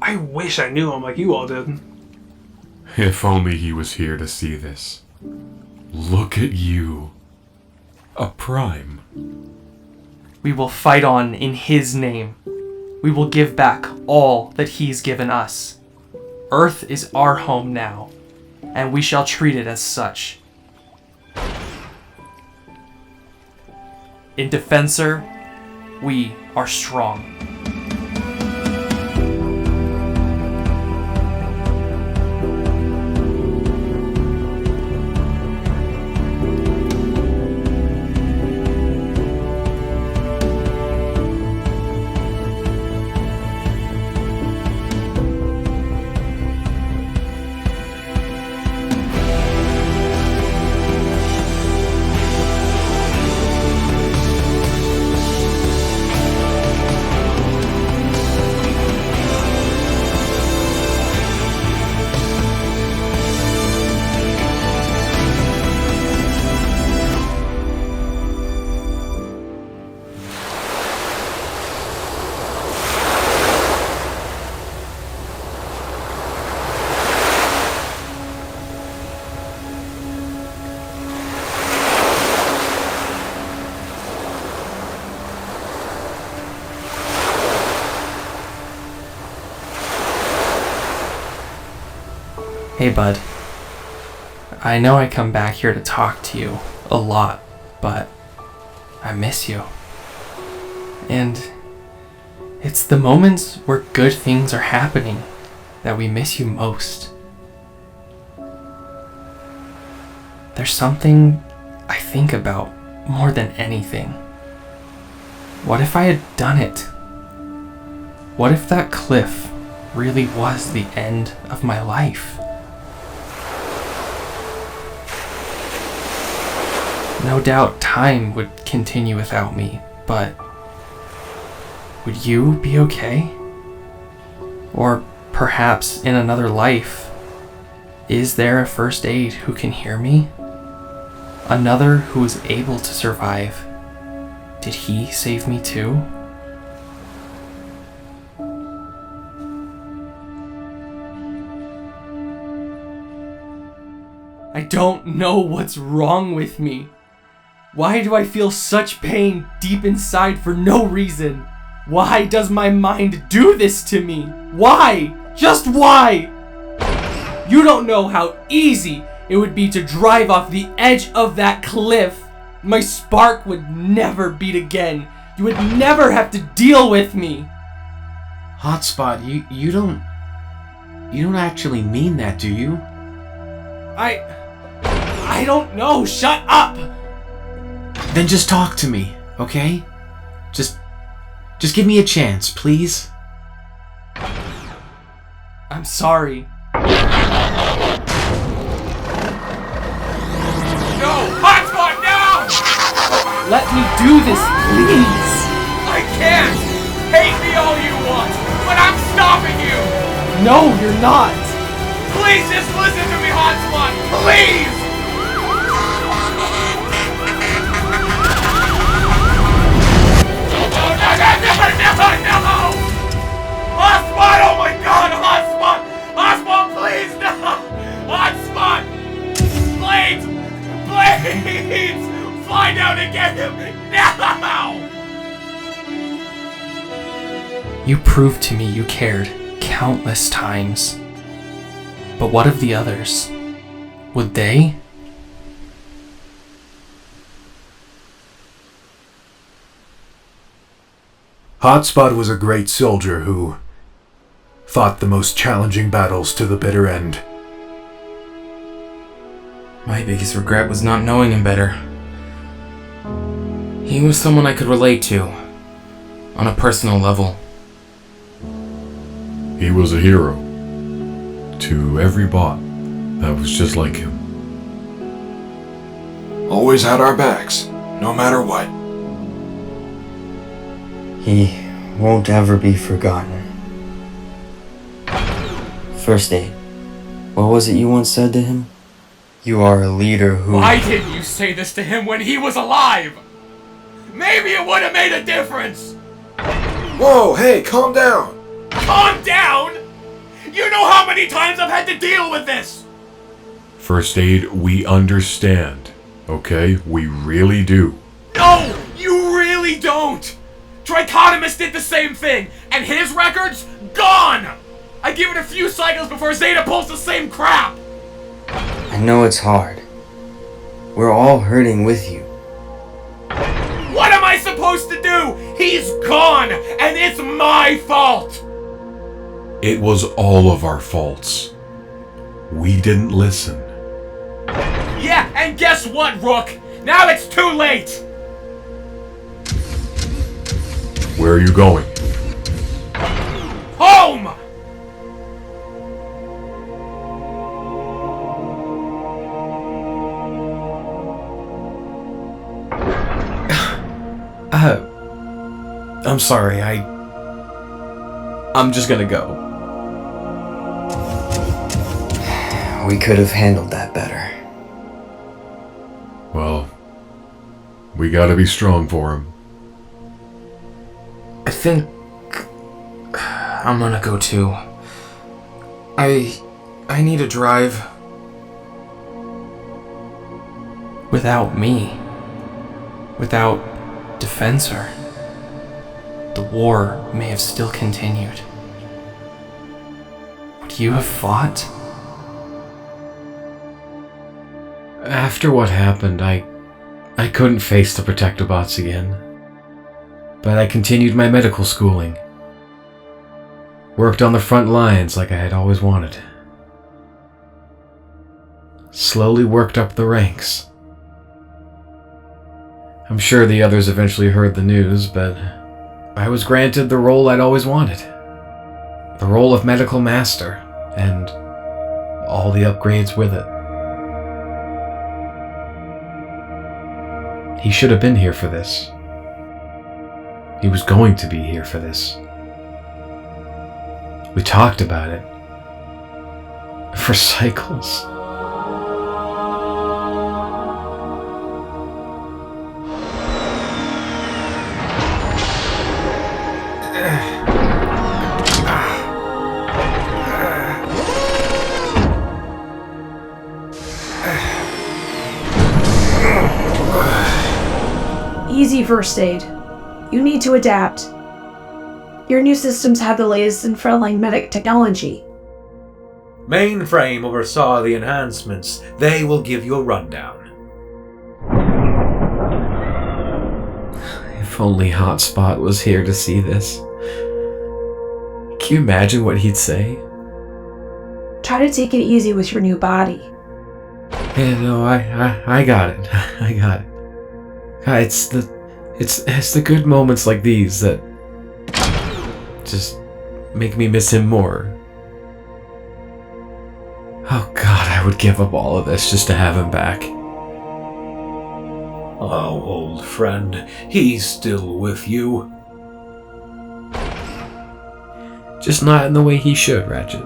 I wish I knew him like you all did. If only he was here to see this. Look at you. A Prime. We will fight on in his name. We will give back all that he's given us. Earth is our home now, and we shall treat it as such. In Defensor, we are strong. Hey, bud. I know I come back here to talk to you a lot, but I miss you. And it's the moments where good things are happening that we miss you most. There's something I think about more than anything. What if I had done it? What if that cliff really was the end of my life? No doubt time would continue without me, but would you be okay? Or perhaps in another life, is there a first aid who can hear me? Another who is able to survive? Did he save me too? I don't know what's wrong with me. Why do I feel such pain deep inside for no reason? Why does my mind do this to me? Why? Just why? You don't know how easy it would be to drive off the edge of that cliff. My spark would never beat again. You would never have to deal with me. Hotspot, you don't actually mean that, do you? I don't know. Shut up. Then just talk to me, okay? Just give me a chance, please. I'm sorry. No! Hotspot, no! Let me do this, please. I can't! Hate me all you want, but I'm stopping you! No, you're not. Please just listen to me, Hotspot! Please! No! Hotspot! Oh my god! Hotspot! Hotspot, please! No! Hotspot! Blades! Blades! Fly down and get him! Now! You proved to me you cared countless times. But what of the others? Would they? Hotspot was a great soldier who fought the most challenging battles to the bitter end. My biggest regret was not knowing him better. He was someone I could relate to, on a personal level. He was a hero to every bot that was just like him. Always had our backs, no matter what. He won't ever be forgotten. First aid. What was it you once said to him? You are a leader who... Why didn't you say this to him when he was alive? Maybe it would have made a difference! Whoa, hey, calm down! Calm down? You know how many times I've had to deal with this! First aid, we understand, okay? We really do. No! You really don't! Trichotomus did the same thing, and his record's gone! I give it a few cycles before Zeta pulls the same crap! I know it's hard. We're all hurting with you. What am I supposed to do? He's gone, and it's my fault! It was all of our faults. We didn't listen. Yeah, and guess what, Rook? Now it's too late! Where are you going? Home! I'm sorry, I'm just gonna go. We could have handled that better. Well, we gotta be strong for him. I think I'm gonna go too. I need a drive. Without me. Without Defensor. The war may have still continued. Would you have fought? After what happened, I couldn't face the Protectobots again. But I continued my medical schooling. Worked on the front lines like I had always wanted. Slowly worked up the ranks. I'm sure the others eventually heard the news, but I was granted the role I'd always wanted. The role of medical master, and all the upgrades with it. He should have been here for this. He was going to be here for this. We talked about it. For cycles. Easy first aid. You need to adapt. Your new systems have the latest in frontline medic technology. Mainframe oversaw the enhancements. They will give you a rundown. If only Hotspot was here to see this. Can you imagine what he'd say? Try to take it easy with your new body. Yeah, no, I got it. I got it. It's the good moments like these that just make me miss him more. Oh God, I would give up all of this just to have him back. Oh, old friend, he's still with you. Just not in the way he should, Ratchet.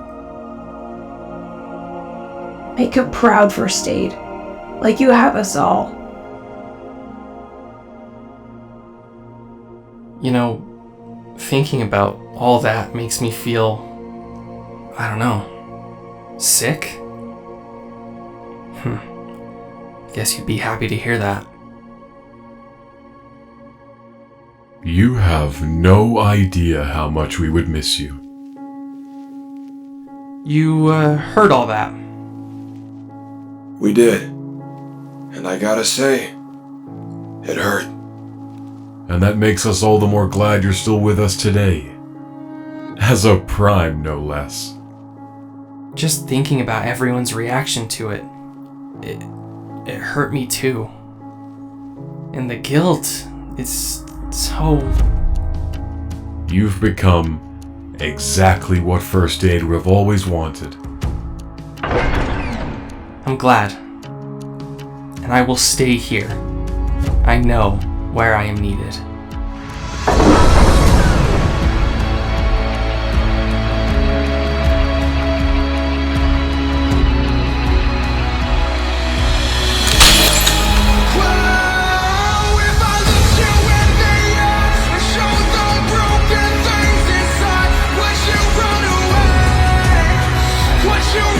Make him proud first aid. Like you have us all. You know, thinking about all that makes me feel, I don't know, sick? Guess you'd be happy to hear that. You have no idea how much we would miss you. You, heard all that? We did. And I gotta say, it hurt. And that makes us all the more glad you're still with us today. As a Prime, no less. Just thinking about everyone's reaction to it, it hurt me too. And the guilt, it's so... You've become exactly what First Aid would have always wanted. I'm glad. And I will stay here. I know where I am needed. Would you